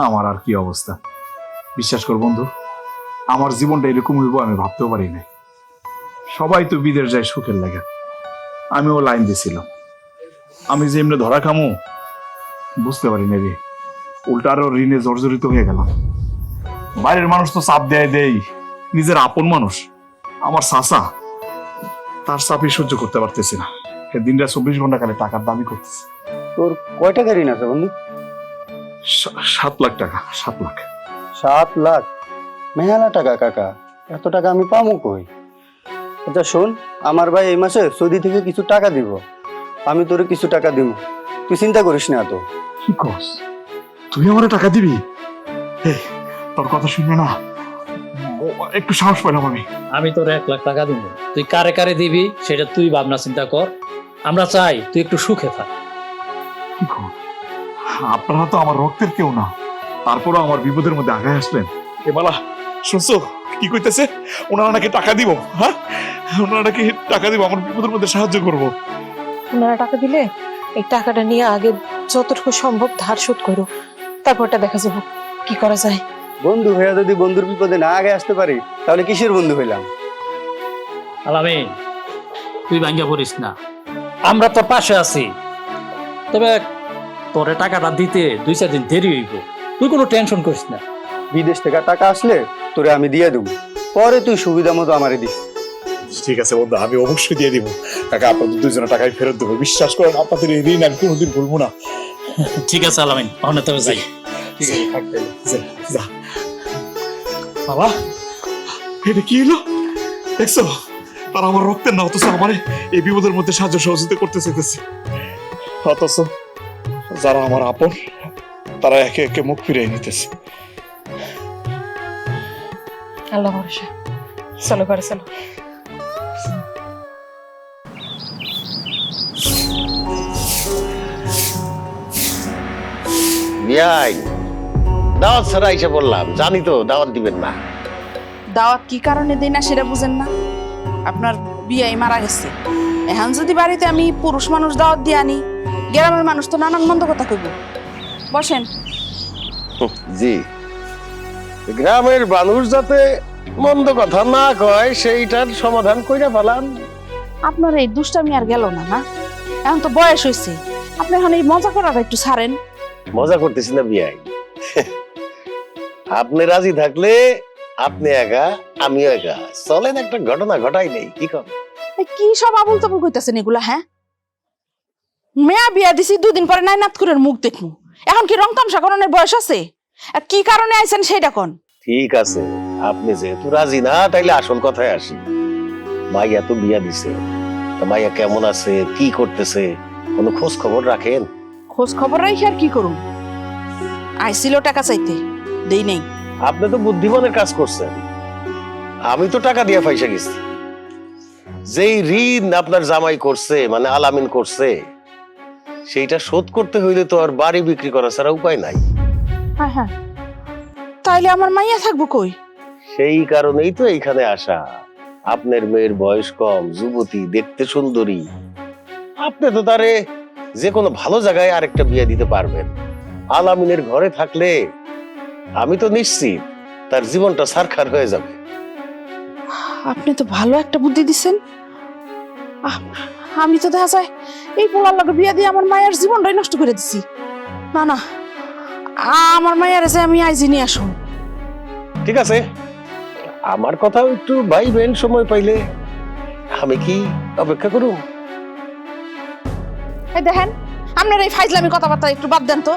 S5: আমার আর কি অবস্থা, বিশ্বাস কর বন্ধু, আমার জীবনটা এরকম হইব আমি ভাবতেও পারি নাই। সবাই তো বিদেশ যায় সুখের লাগে, আমিও লাইন দিছিলাম। আমি যে এমনি ধরা খামো বুঝতে পারি না রে, উল্টা আরো ঋণে জর্জরিত হয়ে গেলাম। বাইরের মানুষ তো চাপ দেয়, নিজের আপন মানুষ আমার চাচা, তার চাপই সহ্য করতে পারতেছি না। দিনটা 24 ঘন্টা খালি টাকার দাবি করতেছে।
S12: তোর কয় টাকা ঋণ আছে বন্ধু?
S5: 7 লাখ টাকা। 7 লাখ?
S12: 7 লাখ? মেহালা টাকা কাকা, এত টাকা আমি পামু কই? আচ্ছা শোন, আমার ভাই এই মাসে সৌদি থেকে কিছু টাকা দিব, আমি তোরে কিছু টাকা দিব, তুই চিন্তা করিস না। তো
S5: কি কস, তুই আমার টাকা দিবি? তোর কথা শুনে না একটু সাহস পেলাম আমি।
S10: আমি তোর 1 লাখ টাকা দিব, তুই কারে কারে দিবি সেটা তুই ভাবনা চিন্তা কর। আমরা চাই তুই একটু সুখে থাক।
S5: কি কর, আপনারা তো আমার রক্তের কেউ না, তারপরও আমার বিপদের মধ্যে আগায় আসলেন। এবালা শুনছো কি কইতেছে? ওনারা নাকি টাকা দিব। হ্যাঁ, ওনারা নাকি টাকা দিব, আমার বিপদের মধ্যে সাহায্য করবো।
S4: ওনারা টাকা দিলে এই টাকাটা নিয়ে আগে যতটুকু সম্ভব ধার শোধ করো, তারপরটা দেখা যাবো কি করা যায়।
S12: বন্ধু হইয়া যদি বন্ধুর বিপদে না আগে আসতে পারি তাহলে কিসের বন্ধু হইলাম?
S10: আলামিন, তুই ভাঙ্গা পড়িস না, আমরা তোর পাশে আছি। তবে তোরে টাকাটা দিতে 2-4 দিন দেরি হইব, তুই কোনো টেনশন করিস না।
S12: বিদেশ থেকে টাকা আসলে তোরে আমি দিয়ে দেবো, পরে তুই সুবিধা মতো আমারে দিস।
S5: ঠিক আছে বন্ধু, আমি অবশ্যই দিয়ে দিব। টাকা আপনাদের দুজনের টাকাই ফেরত দেবো, বিশ্বাস করেন। আপনাদের এই ঋণ আমি কোনোদিন ভুলবো না।
S10: ঠিক আছে আলামিন, অনেক তবে যাই।
S5: ঠিক আছে, থাকতে যা। বাবা, এটা কি হলো দেখছো? তারা আমার রক্তের না, অথচ আমার এই বিপদের মধ্যে সাহায্য সহযোগিতা করতে চাইতেছে। অথচ যারা আমার আপন তারা একে একে মুখ ফিরিয়ে নিতেছে।
S4: আল্লাহ ভরসা, চলো ঘরে চলো।
S6: বিয়াই, দাওয়াত ছাড়া এসে বললাম, জানি তো দাওয়াত দিবেন না।
S11: দাওয়াত কি কারণে দেই না সেটা বুঝেন না? আপনার বিয়াই মারা গেছে। এখন যদি বাড়িতে আমি পুরুষ মানুষ দাওয়াত দিয়ে আনি, গ্রামের মানুষ তো নানান মন্দ কথা কইব। বসেন।
S6: জি, গ্রামের মানুষ যাতে মন্দ কথা না কয় সেইটার সমাধান কইরা ফেলান।
S11: আপনার এই দুষ্টামি আর গেল না, না? এখন তো বয়স হয়েছে, আপনি এখন এই মজা করাটা একটু ছাড়েন।
S6: মজা করতেছি না বিয়াই, আপনি রাজি থাকলে আপনি একা আমিও একা, চলেন একটা ঘটনা ঘটাই নেই, কি কর?
S11: এই কি সব আবুল তাবুল কইতাছেন এগুলা? হ্যাঁ, মেয়া বিয়া দিছি, দুদিন পরে নাই নাত করে মুখ দেখমু। এখন কি রং তামসা করানোর বয়স আছে? আর কি কারণে আইছেন সেটা কোন?
S6: ঠিক আছে, আপনি যেহেতু রাজি না তাইলে আসল কথায় আসি। মাইয়া তো বিয়া দিছে, তা মাইয়া কেমন আছে, কি করতেছে, কোনো খোঁজ খবর রাখেন?
S11: খোঁজ খবর রাখি আর কি করুন? আইছিল টাকা চাইতে, দেই নেই।
S6: আপনি তো বুদ্ধিমানের কাজ করছেন, আমি তো টাকা দিয়ে পয়সা গেছি। যেই ঋণ আপনার জামাই করছে, মানে আলামিন করছে, সেইটা শোধ করতে হইলে তো আর বাড়ি বিক্রি করা ছাড়া উপায় নাই।
S11: হ্যাঁ হ্যাঁ, তাইলে আমার মাইয়া থাকবো কই?
S6: সেই কারণেই তো এইখানে আসা। আপনার মেয়ের বয়স কম, যুবতী, দেখতে সুন্দরী, আপনি তো তারে যে কোনো ভালো জায়গায় আরেকটা বিয়ে দিতে পারবেন। আলামিনের ঘরে থাকলে আমি তো নিশ্চিত তার জীবনটা সারখার হয়ে যাবে।
S11: আপনি তো ভালো একটা বুদ্ধি দিচ্ছেন। আমি তো দেখা যায় এই পোলার লগে বিয়া দিয়ে আমার মায়ের জীবনটাই নষ্ট করে দিছি। না না, আমার মায়ের যে আমি আইজি নিয়ে আসুন।
S6: ঠিক আছে, আমার কথাও একটু ভাইবেন সময় পাইলে। আমি কি অপেক্ষা করুম?
S11: এই দেখেন, আপনার এই ফাইজলামি কথাবার্তা একটু বাদ দেন তো।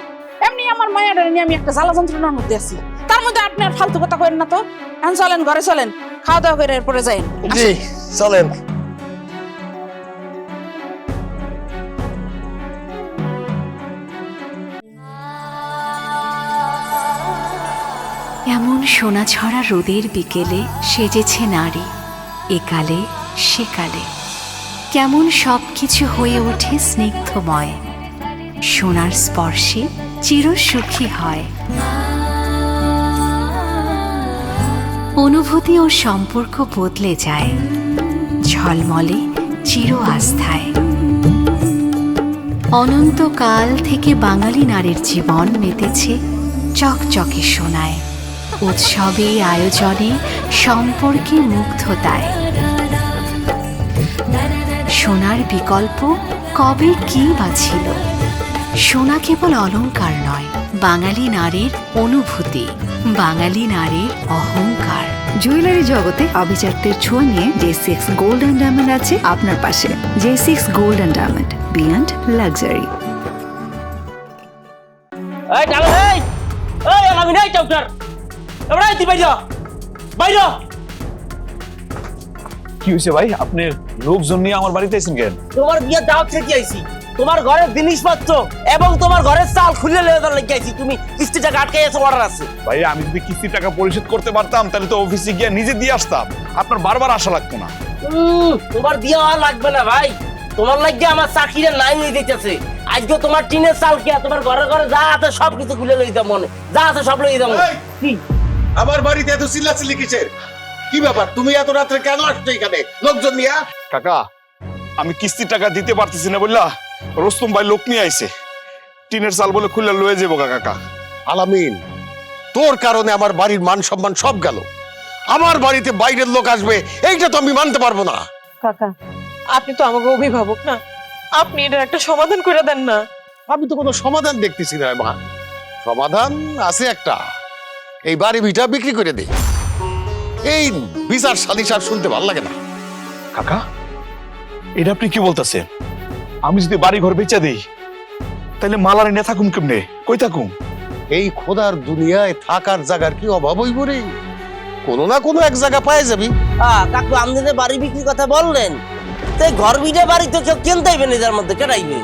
S11: এমনি আমার মায়ের নিয়ে আমি একটা জ্বালা যন্ত্রণার মধ্যে আছি, তার মধ্যে আপনি আর ফালতু কথা করেন না তো। এখন চলেন, ঘরে চলেন, খাওয়া দাওয়া করে এরপরে যাই।
S6: জি চলেন।
S1: এমন সোনা ছড়া রোদের বিকেলে সেজেছে নারী, একালে সেকালে কেমন সবকিছু হয়ে ওঠে স্নিগ্ধময়, সোনার স্পর্শে চিরসুখী হয়। অনুভূতি ও সম্পর্ক বদলে যায় ঝলমলে চির আস্থায়। অনন্তকাল থেকে বাঙালি নারীর জীবন মেতেছে চকচকে সোনায়, উৎসবে, আয়োজনে, সম্পর্কে, মুগ্ধতায়। সোনার বিকল্প কবে কি বা ছিল? সোনা কেবল অলংকার নয়, বাঙালি নারীর অনুভূতি, বাঙালি নারীর অহংকার। জুয়েলারি জগতে আভিজাত্যের ছোঁয়া নিয়ে J6 গোল্ড অ্যান্ড ডায়মন্ড আছে আপনার পাশে। J6 gold and diamond, beyond luxury.
S7: এই ডালো, এই এই আমি নাই চাউটার, এবারে তুই বাইরে বাইরে।
S5: কি হয়েছে ভাই, আপনি লোকজন নিয়ে আমার বাড়িতে এসেছেন কেন?
S7: তোমার বিয়ে দাওয়াত থেকে আইছি, তোমার ঘরের জিনিসপত্র এবং তোমার ঘরের চাল খুলে লয়ে যাওয়ার লাগি আইছি। তুমি কিস্তি টাকা আটকে গেছে, অর্ডার আছে।
S5: ভাই আমি যদি কিস্তির টাকা পরিশোধ করতে পারতাম তাহলে তো অফিসে গিয়ে নিজে দিয়ে আসতাম, আপনার বারবার আসা লাগতো না।
S7: তোমার বিয়ে হওয়া লাগবে না ভাই, তোমার লাগবে আমার চাকরিটা নাই হয়ে যেতেছে। আজকে তোমার টিনের চাল কি তোমার ঘরে ঘরে যা আছে সবকিছু খুলে লই দাও, মনে যা আছে সব লই দাও। কি
S6: আমার বাড়িতে এত চিল্লাচিল্লি কিসের? কি ব্যাপার, তুমি এত রাত্রে কেন আসছো এখানে লোকজন নিয়ে?
S5: কাকা, আমি কিস্তির টাকা দিতে পারতেছি না বললা রোস্তম ভাই লোক নিয়ে আইছে, টিনের চাল বলে খুলে লয়ে যাবো। কাকা
S6: আলামিন, তোর কারণে আমার বাড়ির মান সম্মান সব গেল। আমার বাড়িতে বাইরের লোক আসবে এইটা তো আমি মানতে পারবো না।
S3: কাকা, আপনি তো আমাকে অভিভাবক না, আপনি এটার একটা সমাধান করে দেন না।
S6: আমি তো কোনো সমাধান দেখতেছি না মা। সমাধান আছে একটা, এই বাড়ি ভিটা বিক্রি করে দে। এই বিচার সালিশ আর শুনতে ভালো লাগে না।
S5: কাকা, এটা আপনি কি বলতেছেন? আমি যদি বাড়ি ঘর বেচা দিই তাহলে মালারে নে থাকুম কেমনে, কই থাকুম?
S6: এই খোদার দুনিয়ায় থাকার জায়গার কি অভাব হইব রে? কোনো না কোনো এক জায়গা পাই যাবি।
S7: কাকু আপনি যে বাড়ি বিক্রির কথা বললেন, তাই ঘর বিটে বাড়ি তো কেউ কিনতেইবে নিজের মধ্যে কেটাইবে।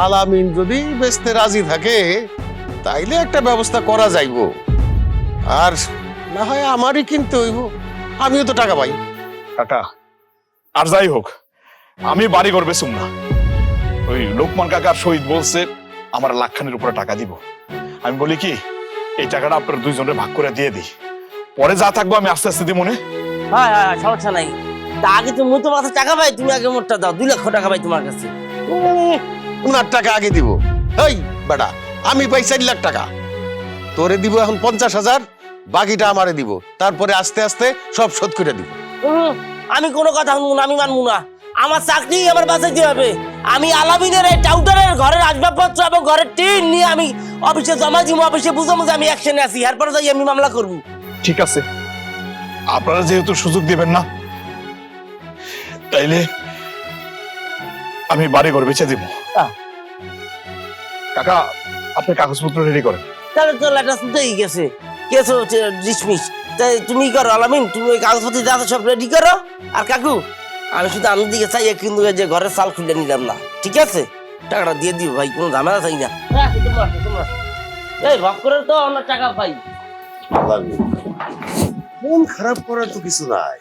S6: আলামিন যদি বেচতে রাজি থাকে তাইলে একটা ব্যবস্থা করা যাইব, আর না হয় আমারই কিনতে হইব, আমিও তো টাকা পাই।
S5: কাকা আর যাই হোক, আমি বাড়ি ঘর বেচুম না। ওই লোকমান কাকার শহীদ বলছে আমার লাখখানের উপরে টাকা দিব। আমি বলি কি, এই টাকাটা আপনার দুইজনের ভাগ করে দিয়ে দিই, পরে যা থাকবো আমি আস্তে আস্তে দিই মনে।
S7: হ্যাঁ হ্যাঁ সমস্যা নাই। তা আগে তুমি তো মাথা টাকা পাই, তুমি আগে মোটটা দাও, 2 লক্ষ টাকা পাই তোমার কাছে।
S6: উনার টাকা আগে দিব। এই বেটা, আমি পাই 4 লাখ টাকা, তোরে দিব এখন 50,000, বাকিটা আমারে দিব, তারপরে আস্তে আস্তে সব শোধ করে দিব।
S7: আমি কোনো কথা শুনবো না, আমি মানবো না। আমার চাকরি আমার বাঁচাইতে হবে। আমি আলামিনের এই টাউটারের ঘরের আসবাবপত্র এবং ঘরের টিন নিয়ে আমি অফিসে জমা দিব, অফিসে বুঝাবো যে আমি অ্যাকশনে আছি, এরপরে যাই আমি মামলা করবো।
S5: ঠিক আছে, আপনারা যেহেতু সুযোগ দিবেন না, তাইলে আমি বাড়ি ঘর বেচে দিব। কাকা, আপনি কাগজপত্র রেডি করেন।
S7: তাহলে তো লেটার শুনতেই গেছে, কেস হচ্ছে ডিসমিস। তাই তুমি করো আলামিন, তুমি ওই কাগজপত্র যা আছে সব রেডি করো। আর কাকু, আমি শুধু আনন্দ দিকে চাই, কিন্তু এই যে ঘরের চাল খুলে নিলাম না, ঠিক আছে? টাকাটা দিয়ে দিও ভাই, কোনো ঝামেলা চাই না। এই ভাব করে তো আমার টাকা পাই।
S6: মন খারাপ করার তো কিছু নাই,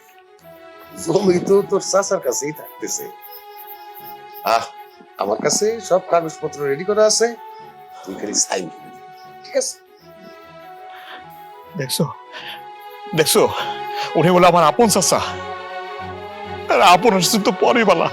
S6: জমি তো তোর চাচার কাছেই থাকতেছে। আমার কাছে সব কাগজপত্র রেডি করা আছে, তুই খালি সাইন, ঠিক আছে?
S5: দেখছো দেখছো, উনি বলে আমার আপন চাচা, আর আপন আসছে তো পরে বেলা।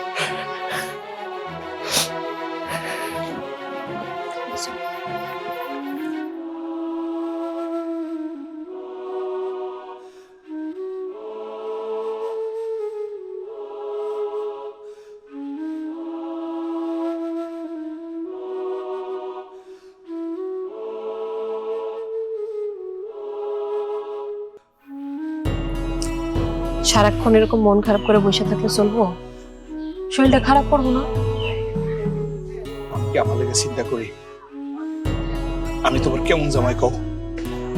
S4: সারাক্ষণ এরকম মন খারাপ করে বসে থাকলে চলবো? শরীরটা খারাপ করবো না?
S5: আমি কি আমার লেগে চিন্তা করি? আমি তোমার কেমন জামাই কও?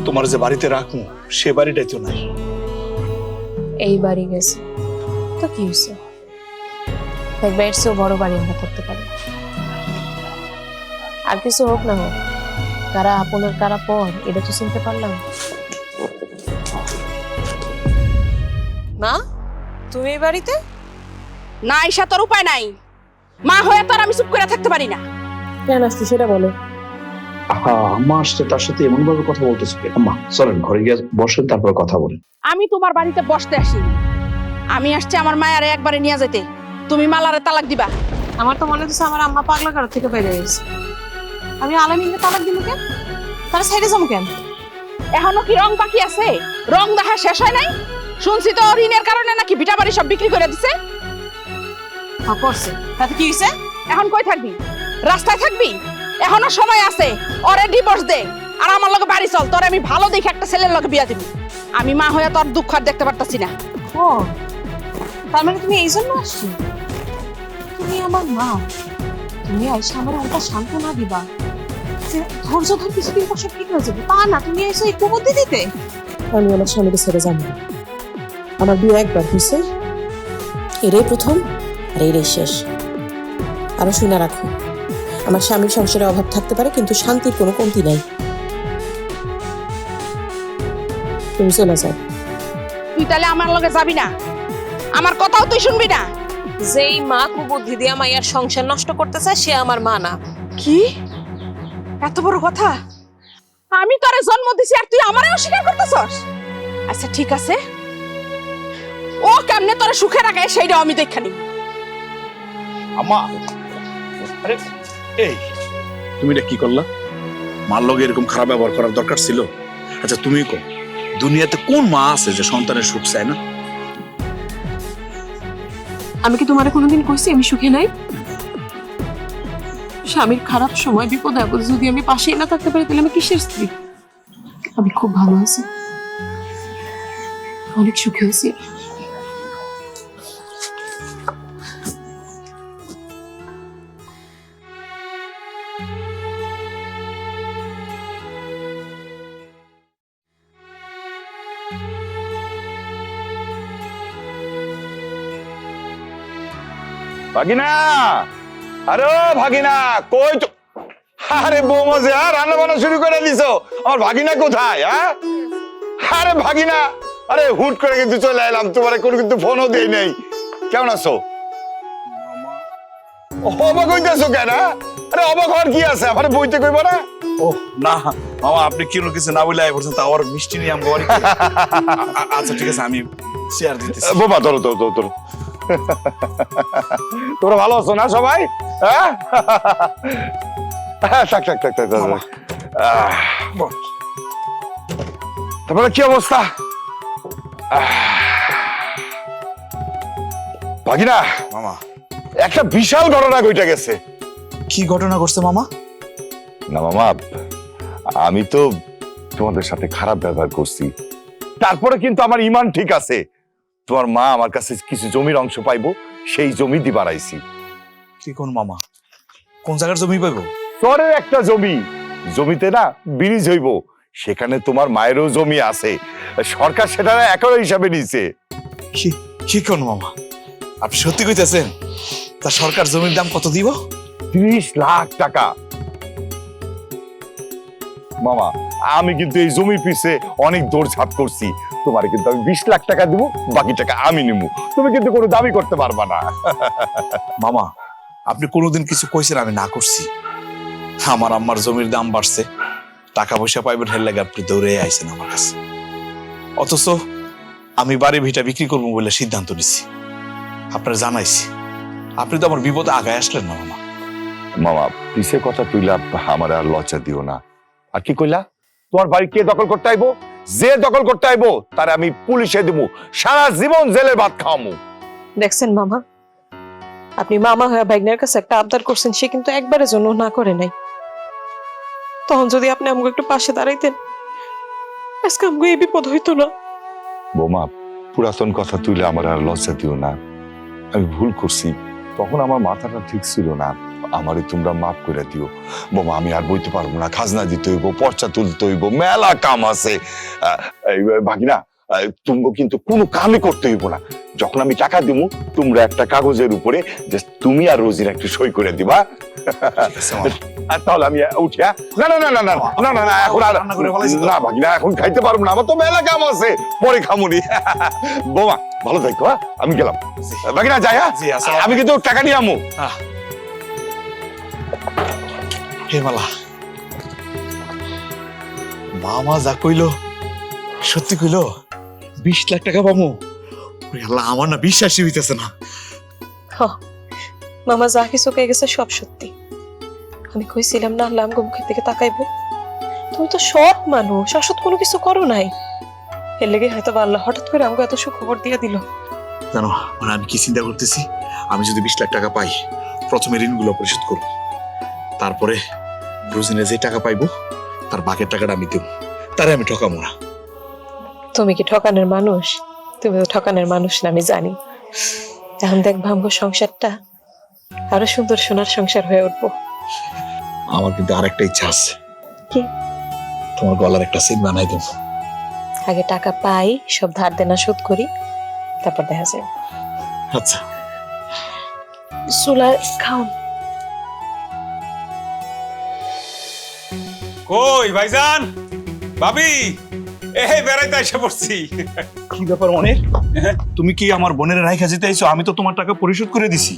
S5: তোমার যে বাড়িতে রাখবো সে বাড়িটাই তো নাই।
S4: এই বাড়ি গেছে তো কি হয়েছে, দেখবে এর চেয়েও বড় বাড়ি আমরা করতে পারি। আর কিছু হোক না হোক, কারা আপন আর কারা পর এটা তো চিনতে পারলাম।
S3: মা, তুমি এই বাড়িতে না আইসা তোর উপায় নাই। মা হয়ে তোর আমি চুপ করে থাকতে পারি না।
S4: কেন আসছি সেটা বলো।
S9: আম্মা আসছে, তার সাথে এমন ভাবে কথা বলতেছে। আম্মা চলেন ঘরে গিয়ে বসেন, তারপর কথা বলেন।
S3: আমি তোমার বাড়িতে বসতে আসিনি, আমি আসছি আমার মায়ারে একবারে নিয়ে যেতে। তুমি মালারে তালাক দিবা।
S4: আমার তো মনে হচ্ছে আমার আম্মা পাগলা ঘর থেকে বের হয়ে গেছে। আমি আলামিনকে তালাক দিব কেন? তারা সাইডে যাবো কেন?
S3: এখনো কি রং বাকি আছে? রং দেখা শেষ হয় নাই? শুনছি তো ঋণের কারণে নাকি ভিটা বাড়ি সব বিক্রি করে দিছে।
S4: করছে,
S3: তাতে কি হইছে? এখন কই থাকবি? রাস্তায় থাকবি? এখনো সময় আছে, ওরে ডিভোর্স দে আর আমার লগে বাড়ি চল। তোর আমি ভালো দেখে একটা ছেলের লগে বিয়া দিব। আমি মা হয়ে তোর দুঃখ আর দেখতে পারতাছি না।
S4: ও তার মানে তুমি এই জন্য আসছো? তুমি আমার মা, তুমি আইসা আমার ওটা সান্ত্বনা দিবা যে ধৈর্য ধর, কিছুদিন পর সব ঠিক হয়ে যাবে, তা না তুমি এসে একটু বুদ্ধি দিতে। আমি আমার স্বামীকে ছেড়ে যাবো না। আমার বিয়ে একবার হয়েছে, এটাই প্রথম আর এটাই শেষ। আরো শুনে রাখো, আমার স্বামীর সংসারে অভাব থাকতে পারে কিন্তু শান্তির কোনো কমতি নাই। তুমি চলে যাও।
S3: তুই তাহলে আমার লগে যাবি না? আমার কথাও তুই শুনবি না?
S4: যেই মা কুবুদ্ধি দিয়ে মাইয়ার সংসার নষ্ট করতে চায় সে আমার মা না।
S3: কি এত বড় কথা? আমি তোরে জন্ম দিছি আর তুই আমারে অস্বীকার করতেছস? আচ্ছা ঠিক আছে, ও কেমনে তোরে সুখে রাখে সেইটাও আমি দেখা নিব।
S5: আমা, আরে এই তুমি এটা কি করলা? মার লগে এরকম খারাপ ব্যবহার করার দরকার ছিল? আচ্ছা তুমি কো, দুনিয়াতে কোন মা আছে যে সন্তানের সুখ চায় না?
S4: আমি কি তোমারে কোনোদিন কইছি আমি সুখে নাই? স্বামীর খারাপ সময় বিপদ আপদে যদি আমি পাশেই না থাকতে পারি তাহলে আমি কিসের স্ত্রী? আমি খুব ভালো আছি, অনেক সুখে আছি।
S8: ভাগিনা, আরে ও ভাগিনা, কই তো? আরে বৌমা যে রান্না বান্না শুরু করে দিছো, আমার ভাগিনা কোথায়? আরে ভাগিনা, আরে হুট করে কিন্তু চলে এলাম, তোমার কোনো কিন্তু ফোনও দেই নাই। কেমন আছো? অবাক হইতেছো কেন? আরে অবাক হওয়ার কি আছে? আমার বইতে কইব না?
S5: ও না মামা, আপনি কি কিছু না বলে আই বলছেন, তা আর মিষ্টি নিয়ে আমি বাড়ি। আচ্ছা ঠিক আছে, আমি শেয়ার দিতেছি।
S8: বোমা ধরো ধরো ধরো। তোমরা ভালো আছো না সবাই? হ্যাঁ থাক থাক থাক থাক থাক। বস। তারপরে কি অবস্থা? ভাগিনা
S5: মামা
S8: একটা বিশাল ঘটনা ঘটে গেছে।
S5: কি ঘটনা ঘটছে মামা?
S8: না মামা, আমি তো তোমাদের সাথে খারাপ ব্যবহার করছি, তারপরে কিন্তু আমার ইমান ঠিক আছে। তোমার মা আমার কাছে কিছু জমির অংশ পাইবো, সেই জমি দিবার আইছি।
S5: কি কোন মামা? কোন জায়গার জমি পাইবো?
S8: চরের একটা জমি, জমিতে না ব্রিজ হইব, সেখানে তোমার মায়েরও জমি আছে, সরকার সেটা একর হিসাবে নিছে।
S5: কি কি কোন মামা? আপনি সত্যি কইতেছেন? তা সরকার জমির দাম কত দিব?
S8: 30 লাখ টাকা। মামা আমি কিন্তু এই জমি পিছে অনেক দৌড়ঝাঁপ করছি, তোমার কিন্তু আমি 20 লাখ টাকা দিব, বাকি টাকা আমি নিবো, তুমি কিন্তু কোনো দাবি করতে পারবা না।
S5: মামা আপনি কোনোদিন কিছু কইছেন আমি না করছি? আমার আম্মার জমির দাম বাড়ছে, টাকা পয়সা পাইবেন হের লাগে আপনি দৌড়ে আইছেন আমার কাছে। অথচ আমি বাড়ি ভিটা বিক্রি করবো বলে সিদ্ধান্ত নিছি, আপনার জানাইছি। আপনি তো আমার বিপদে আগায় আসলেন না মামা।
S8: মামা পিছে কথা তুইলা আমার আর লজ্জা দিও না। আর কি কইলা? তোমার বাড়ি কে দখল করতে আইবো? যে দখল করতে আইবো তার আমি পুলিশে দেবো, সারা জীবন জেলের ভাত খাওয়ামু।
S4: দেখছেন মামা, আপনি মামা হয়ে ভাগ্নের কাছে একটা আবদার করছেন, সে কিন্তু একবারের জন্য না করে নাই। তখন যদি আপনি আমাকে একটু পাশে দাঁড়াইতেন, আজকে আমাকে এই বিপদ হইতো না।
S8: বোমা পুরাতন কথা তুইলে আমার আর লজ্জা দিও না, আমি ভুল করছি, তখন আমার মাথাটা ঠিক ছিল না, আমারে তোমরা মাফ করে দিও। বোমা আমি আর বইতে পারবো না, খাজনা দিতে হইব, পর্চা তুলতে হইব, মেলা কাম আছে। ভাগিনা তুমি কিন্তু কোনো কামই করতে হইব না, যখন আমি টাকা দিব তোমরা একটা কাগজের উপরে যে তুমি আর রোজির একটু সই করে দিবা। আর তাহলে আমি উঠি। না না না না না না না না এখন আর না ভাগিনা, এখন খাইতে পারবো না, আমার তো মেলা কাম আছে, পরে খামুনি। বোমা ভালো থাকো, আমি গেলাম। ভাগিনা যাই। আমি কিন্তু টাকা নিয়ে আমু।
S5: হে মালা, মামা যা কইলো সত্যি কইলো? 20 লাখ টাকা পাবো? আল্লাহ, আমার না বিশ্বাসই হইতেছে না।
S4: মামা যা কিছু কে গেছে সব সত্যি। আমি কইছিলাম না আল্লাহ আমগো মুখের দিকে তাকাইবো। তুমি তো সৎ মানুষ, অসৎ কোনো কিছু করো নাই, এর লেগে হয়তো আল্লাহ হঠাৎ করে আমাকে এত সুখবর দিয়ে দিল।
S5: জানো মানে আমি কি চিন্তা করতেছি? আমি যদি 20 লাখ টাকা পাই, প্রথমে ঋণগুলো পরিশোধ করবো, তারপরে রোজিনে যে টাকা পাইবো তার বাকি টাকাটা আমি দেবো, তারে আমি ঠকাবো না।
S4: তুমি কি ঠকানোর মানুষ? তুমি তো ঠকানোর মানুষ না, আমি জানি। এখন দেখবো আমগো সংসারটা আরো সুন্দর সোনার সংসার হয়ে উঠবো।
S5: আমার কিন্তু আরেকটা ইচ্ছা আছে।
S4: কি?
S5: তোমার গলার একটা সেট বানাই দেবো।
S4: আগে টাকা পাই, সব ধার দেনা শোধ করি, তারপর দেখা যাবে।
S5: আচ্ছা
S4: সুলা খাও।
S2: কই ভাইজান, ভাবি, এই বেড়াইতে এসে পড়ছি।
S5: কি ব্যাপার মনের? তুমি কি আমার বোনের রাইখা যেতে আইছো? আমি তো তোমার টাকা পরিশোধ করে দিছি।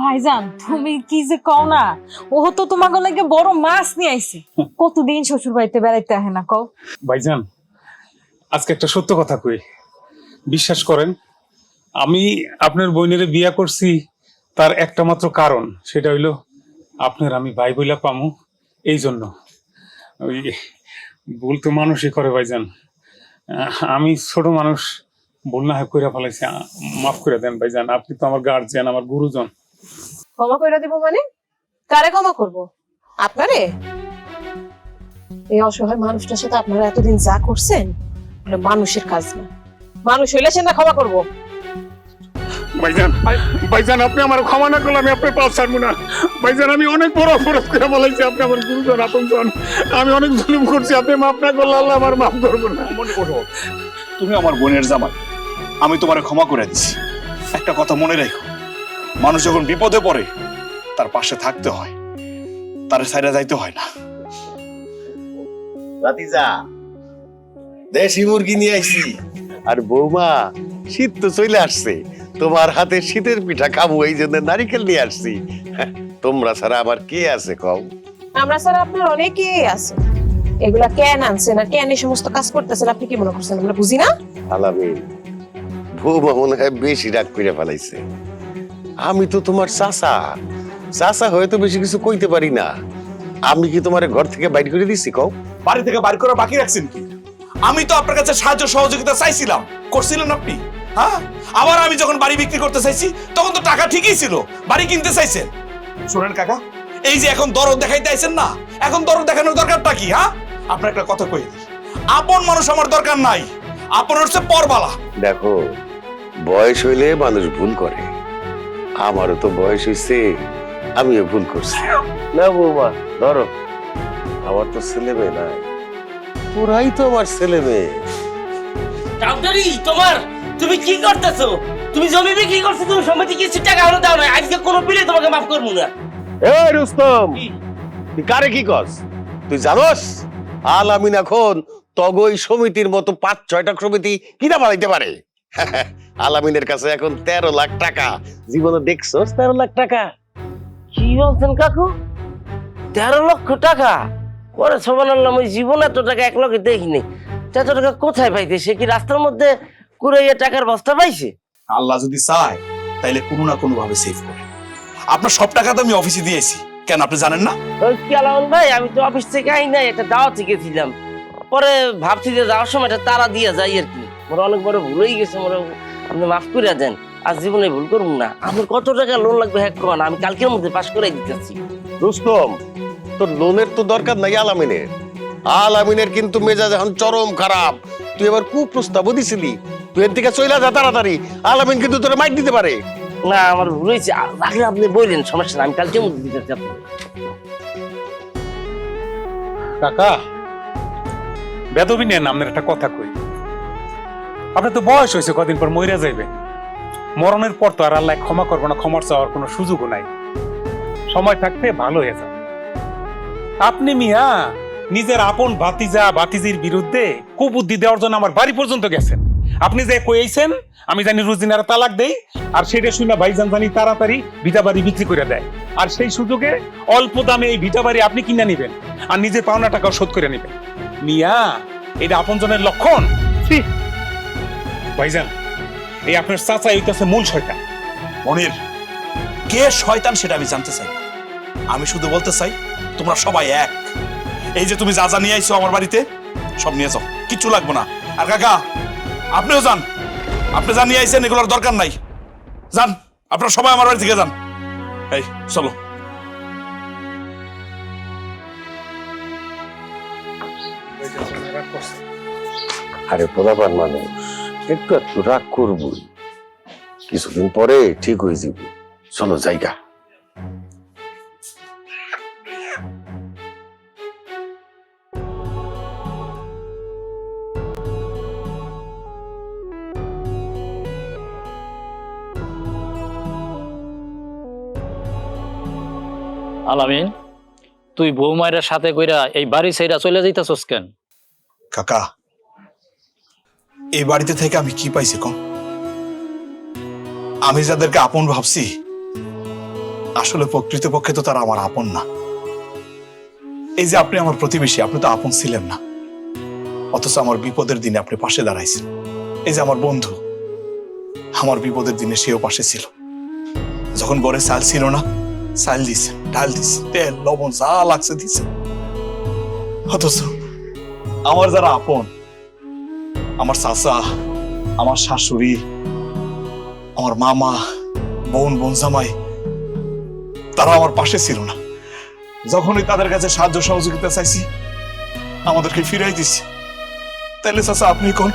S3: ভাইজান তুমি কি যে কও না, ও তো তোমাকে লাগে বড় মাছ নিয়ে আইছে। কতদিন শ্বশুর বাড়িতে বেড়াইতে আহে না কও?
S2: ভাইজান আজকে একটা সত্য কথা কই, বিশ্বাস করেন। আমি আপনার বোনের বিয়া করছি তার একটা মাত্র কারণ, সেটা হইলো আপনার আমি ভাই বইলা পামু, এই জন্য। ওই ভুল তো মানুষই করে ভাইজান, আমি ছোট মানুষ, ভুল না হয় কইরা ফেলাইছি, মাফ করে দেন ভাইজান। আপনি তো আমার গার্জিয়ান, আমার গুরুজন।
S4: ক্ষমা করে দিব মানে? কারে ক্ষমা করব? আপনারে? এই অসহায় মানুষটার সাথে আপনারা এতদিন যা করছেন এটা মানুষের কাজ না। মানুষ হইলে সে না ক্ষমা করবো?
S2: ভাইজান ভাইজান আপনি আমার ক্ষমা না করলে আমি আপনার পাশ ছাড়বো না। ভাইজান আমি অনেক বড় অপরাধ করে বলাইছি, আপনি আমার গুরুজন, আপনজন, আমি অনেক জুলুম করছি, আপনি মাফ না করলে আল্লাহ আমার মাফ করবো না।
S5: মনে করো তুমি আমার বোনের জামাই, আমি তোমারে ক্ষমা করে দিছি। একটা কথা মনে রেখো, মানুষ যখন বিপদে পড়ে তার পাশে থাকতে হয়, তার সাইডে যাইতে হয় না।
S6: ভাতিজা দেশি মুরগি নিয়ে আইছি। আর বৌমা শীত তো চলে আসছে, তোমার হাতে শীতের পিঠা খাবো, এই জন্য নারিকেল নিয়ে আসছি। তোমরা ছাড়া আমার কে আছে কও?
S4: আমরা স্যার আপনার অনেকেই আছে, এগুলা কেন আনছেন আর কেন এই সমস্ত কাজ করতেছেন আপনি কি মনে করছেন আমরা বুঝি না?
S6: আলামিন বৌমা মনে হয় বেশি রাগ করে ফেলাইছে। আমি তো তোমার চাচা, চাচা হয়তো বেশি কিছু কইতে পারি না। আমি কি তোমার ঘর থেকে বাইর করে দিছি কও?
S5: বাড়ি থেকে বাড়ি করা বাকি রাখছেন কি? আমি তো আপনার কাছে সাহায্য সহযোগিতা চাইছিলাম, করছিলেন আপনি? হ্যাঁ, আবার আমি যখন বাড়ি বিক্রি করতে চাইছি তখন তো টাকা ঠিকই ছিল, বাড়ি কিনতে চাইছেন। শুনেন কাকা, এই যে এখন দরদ দেখাইতে আইছেন না, এখন দরদ দেখানোর দরকারটা কি? হ্যাঁ, আপনার একটা কথা কই দিই, আপন মানুষ আমার দরকার নাই, আপন হচ্ছে পরবালা।
S6: দেখো, বয়স হইলে মানুষ ভুল করে, আমারও তো বয়স হইছে, আমিও ভুল করছি। না বৌমা, ধরো, আমার তো ছেলে মেয়ে নাই, তোরাই তো আমার ছেলে মেয়ে।
S7: চৌধুরী, তুমি কি করতেছো? তুমি জমি বিক্রি করছো, তুমি সমিতি কিছু টাকা হলো দাও না, আজকে কোনো বিলে তোমাকে মাফ করবো না।
S6: এই রুস্তম, তুই কারে কি কস? তুই জানোস আলামিন এখন তগই সমিতির মতো 5-6টা সমিতি কিনা বানাইতে পারে। আলামিনের কাছে এখন 13 লাখ টাকা। জীবনে দেখছস 13 লাখ টাকা?
S7: কি বলছেন কাকু? 13 লক্ষ টাকা? ওরে সুবহানাল্লাহ, আমি জীবনে এত টাকা এক লক্ষে দেখিনি। এত টাকা কোথায় পাইতে? সে কি রাস্তার মধ্যে কুড়াইয়া টাকার বস্তা পাইছে?
S5: আল্লাহ যদি চায় তাইলে কোনো না কোনো ভাবে সেভ করে। আপনার সব টাকা তো আমি অফিসে দিয়েছি, কেন আপনি জানেন না?
S7: ওই কি আলামিন ভাই, আমি তো অফিস থেকে আই নাই, একটা দাওয়াতে গেছিলাম। পরে ভাবছি যে যাওয়ার সময় একটা তারা দিয়ে যাই আর কি। মোর অনেক বড় ভুল হয়ে গেছে, মোর আপনি মাফ করে দেন। আর জীবনে ভুল করবো না। আমার কত টাকা লোন লাগবে হ্যাঁ কোন, আমি কালকের মধ্যে পাস করে দিতেছি।
S6: রুস্তম, তোর লোনের তো দরকার নাই আলামিনের। আলামিনের কিন্তু মেজাজ এখন চরম খারাপ। তুই এবার কুপ্রস্তাবও দিছিলি, তুই এর থেকে চইলা যা তাড়াতাড়ি, আলামিন কিন্তু তোরা মাইক দিতে পারে।
S7: না, আমার ভুল হয়েছে, রাখলে আপনি বললেন, সমস্যা না, আমি কালকের মধ্যে দিতেছি আপনি।
S2: কাকা, বেদবি নেন, আপনার একটা কথা কই। আপনার তো বয়স হয়েছে, কদিন পর মইরা যাইবে। মরণের পর তো আর আল্লাহ ক্ষমা করবো না, ক্ষমার চাওয়ার কোনো সুযোগও নাই। সময় থাকতে ভালো হয়ে যান। আপনি মিয়া নিজের আপন ভাতিজা ভাতিজির বিরুদ্ধে কুবুদ্ধি দেওয়ার জন্য আমার বাড়ি পর্যন্ত গেছেন। আপনি যে কইছেন আমি জানি রুজিনার তালাক দেই, আর সেটা শুনে ভাইজান জানি তাড়াতাড়ি ভিটা বাড়ি বিক্রি করে দেয়, আর সেই সুযোগে অল্প দামে এই ভিটা বাড়ি আপনি কিনে নিবেন, আর নিজের পাওনা টাকাও শোধ করে নিবেন। মিয়া, এটা আপনজনের লক্ষণ? ভাইজান, এই আপনার চাচা এইটাছে মূল শয়তান।
S5: মনির, কে শয়তান সেটা আমি জানতে চাই না। আমি শুধু বলতে চাই তোমরা সবাই এক। এই যে তুমি যা যা নিয়ে আইছো আমার বাড়িতে, সব নিয়ে যাও, কিচ্ছু লাগবে না। আর কাকা, আপনিও যান, আপনি যা নিয়ে আইছেন এগুলোর দরকার নাই, যান, আপনারা সবাই আমার বাড়ি থেকে যান। এই চলো।
S6: আরে পোলাপান মানুষ, একটু একটু রাগ করবই, কিছুদিন পরে ঠিক হয়ে যাবে। চলো জায়গা।
S10: আলামিন, তুই বৌমায়ের সাথে কইরা এই বাড়ি ছেড়া চলে যাইতাছস কেন?
S5: কাকা, এই বাড়িতে থেকে আমি কি পাইছি কম? আমি যাদেরকে আপন ভাবছি, আসলে প্রকৃতপক্ষে তো তারা আমার আপন না। এই যে আপনি আমার প্রতিবেশী, আপনি তো আপন ছিলেন না, অথচ আমার বিপদের দিনে আপনি পাশে দাঁড়াইছেন। এই যে আমার বন্ধু, আমার বিপদের দিনে সেও পাশে ছিল। যখন ঘরে চাল ছিল না, চাল দিছে, ডাল দিছে, তেল লবণ যা লাগছে দিছে। অথচ আমার যারা আপন, আমার চাচা, আমার শাশুড়ি, আমার মামা, বোন, বোন জামাই, তারা আমার পাশে ছিল না। যখনই তাদের কাছে সাহায্য সহযোগিতা চাইছি, আমাদেরকে ফিরাই দিছি। তাইলে চাচা আপনি কোন,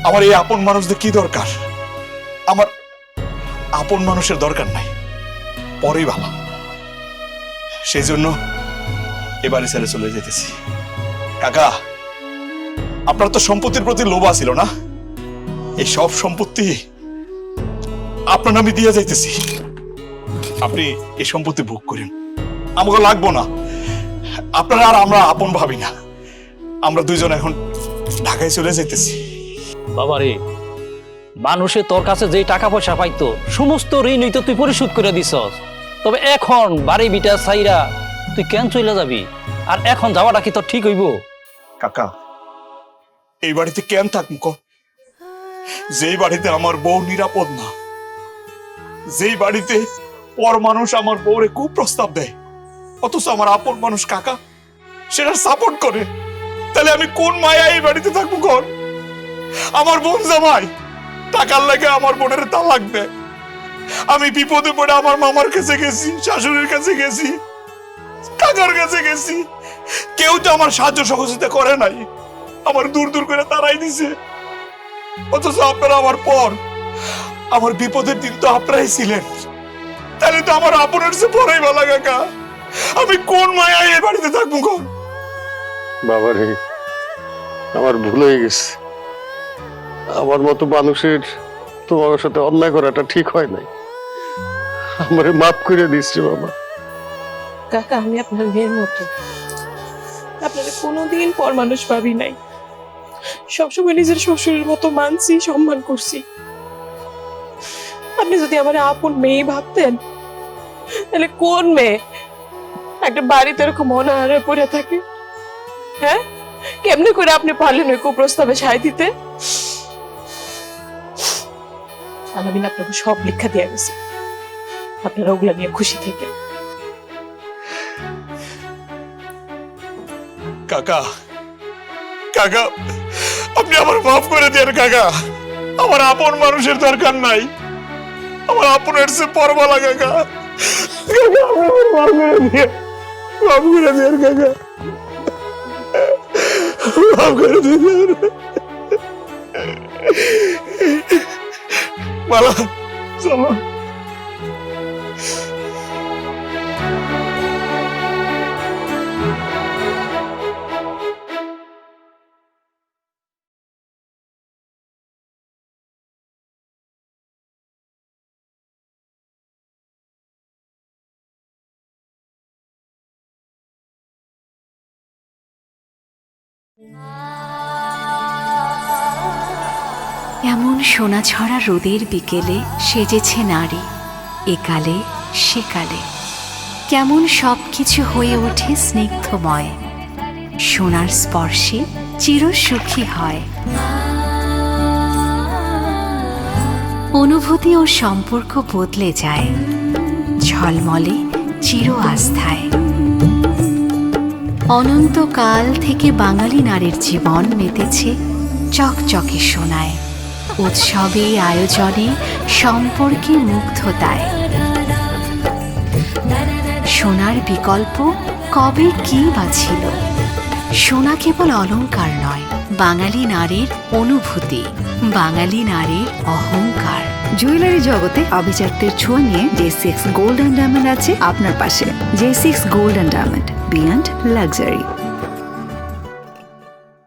S5: আমার এই আপন মানুষদের কি দরকার? আমার আপন মানুষের দরকার নাই, পরেই ভালো। সেই জন্য এবারে ছেড়ে চলে যেতেছি। কাকা, আপনার তো সম্পত্তির প্রতি লোভ ছিল না? এই সব সম্পত্তি আপনার নামে দিয়ে যাইতেছি, আপনি এই সম্পত্তি ভোগ করেন, আমাকে লাগবো না। আপনারা আর আমরা আপন ভাবি না, আমরা দুইজন এখন ঢাকায় চলে যাইতেছি।
S10: বাবারে, মানুষে তোর কাছে যে টাকা পয়সা পাইতো সমস্ত ঋণ তো তুই পরিশোধ করে দিছস, তবে এখন বাড়ি বিটা ছাইরা তুই কেন চলে যাবি? আর এখন যাওয়াটা কি তোর ঠিক হইব?
S5: কাকা, এই বাড়িতে কেন থাকবো? যেই বাড়িতে আমার বউ নিরাপদ না, যেই বাড়িতে পর মানুষ আমার বউরে কুপ্রস্তাব দেয়, অথচ আমার আপন মানুষ কাকা সেটা সাপোর্ট করে, তাহলে আমি কোন মায়া এই বাড়িতে থাকবো? কর আমার বোন জামাই টাকার লাগে আমার বোনের তালাক দেয়। আমি বিপদে পড়ে আমার মামার কাছে গেছি, শাশুড়ির কাছে গেছি, কাকার কাছে গেছি, কেউ তো আমার সাহায্য সহযোগিতা করে নাই, আমার দূর দূর করে তারাই দিছে। অথচ আপনারা আমার পর, আমার বিপদের দিন তো আপনারাই ছিলেন, তাহলে তো আমার আপনের চেয়ে পরেই ভালো কাকা। আমি কোন মায়া এই বাড়িতে থাকবো? কোন
S6: বাবা রে, আমার ভুল হয়ে গেছে। আমার মতো মানুষের তোমার সাথে অন্যায় করাটা ঠিক হয় নাই। আমারে মাফ করে দিস রে বাবা।
S3: কাকা, আমি আপনার মেয়ের মতো, আপনারা কোনোদিন পর মানুষ ভাবি নাই, সবসময় নিজের শ্বশুরের মতো মানছি, সম্মান করছি। আপনি যদি আমার আপন মেয়ে ভাবতেন, তাহলে কোন মেয়ে একটা বাড়িতে এরকম অনাহারে পড়ে থাকে? হ্যাঁ, কেমনে করে আপনি পারলেন ওই কুপ্রস্তাবে সায় দিতে? আলামিন আপনাকে সব লেখা দিয়ে গেছে, আপনারা ওগুলা নিয়ে খুশি থেকে।
S5: কাকা, কাকা আপনি আমার মাফ করে দেন কাকা। আমার আপন মানুষের দরকার নাই, আমার আপনের চেয়ে পরবালা কাকা। কাকা আমার মাফ করে দেন, মাফ করে দেন কাকা, মাফ করে দেন। মালা চলো।
S1: এমন সোনা ছড়া রোদের বিকেলে সেজেছে নারী, একালে সেকালে কেমন সবকিছু হয়ে ওঠে স্নিগ্ধময়, সোনার স্পর্শে চিরসুখী হয়। অনুভূতি ও সম্পর্ক বদলে যায় ঝলমলে চির আস্থায়। অনন্তকাল থেকে বাঙালি নারীর জীবন মেতেছে চকচকে সোনায়, উৎসবে আয়োজনে সম্পর্কে মুগ্ধতায়। সোনার বিকল্প কবে কি বা ছিল? সোনা কেবল অলংকার নয়, বাঙালি নারীর অনুভূতি, বাঙালি নারীর অহংকার। জুয়েলারি জগতে আভিজাত্যের ছোঁয়া নিয়ে J6 গোল্ড অ্যান্ড ডায়মন্ড আছে আপনার পাশে। J6 gold and diamond, beyond luxury.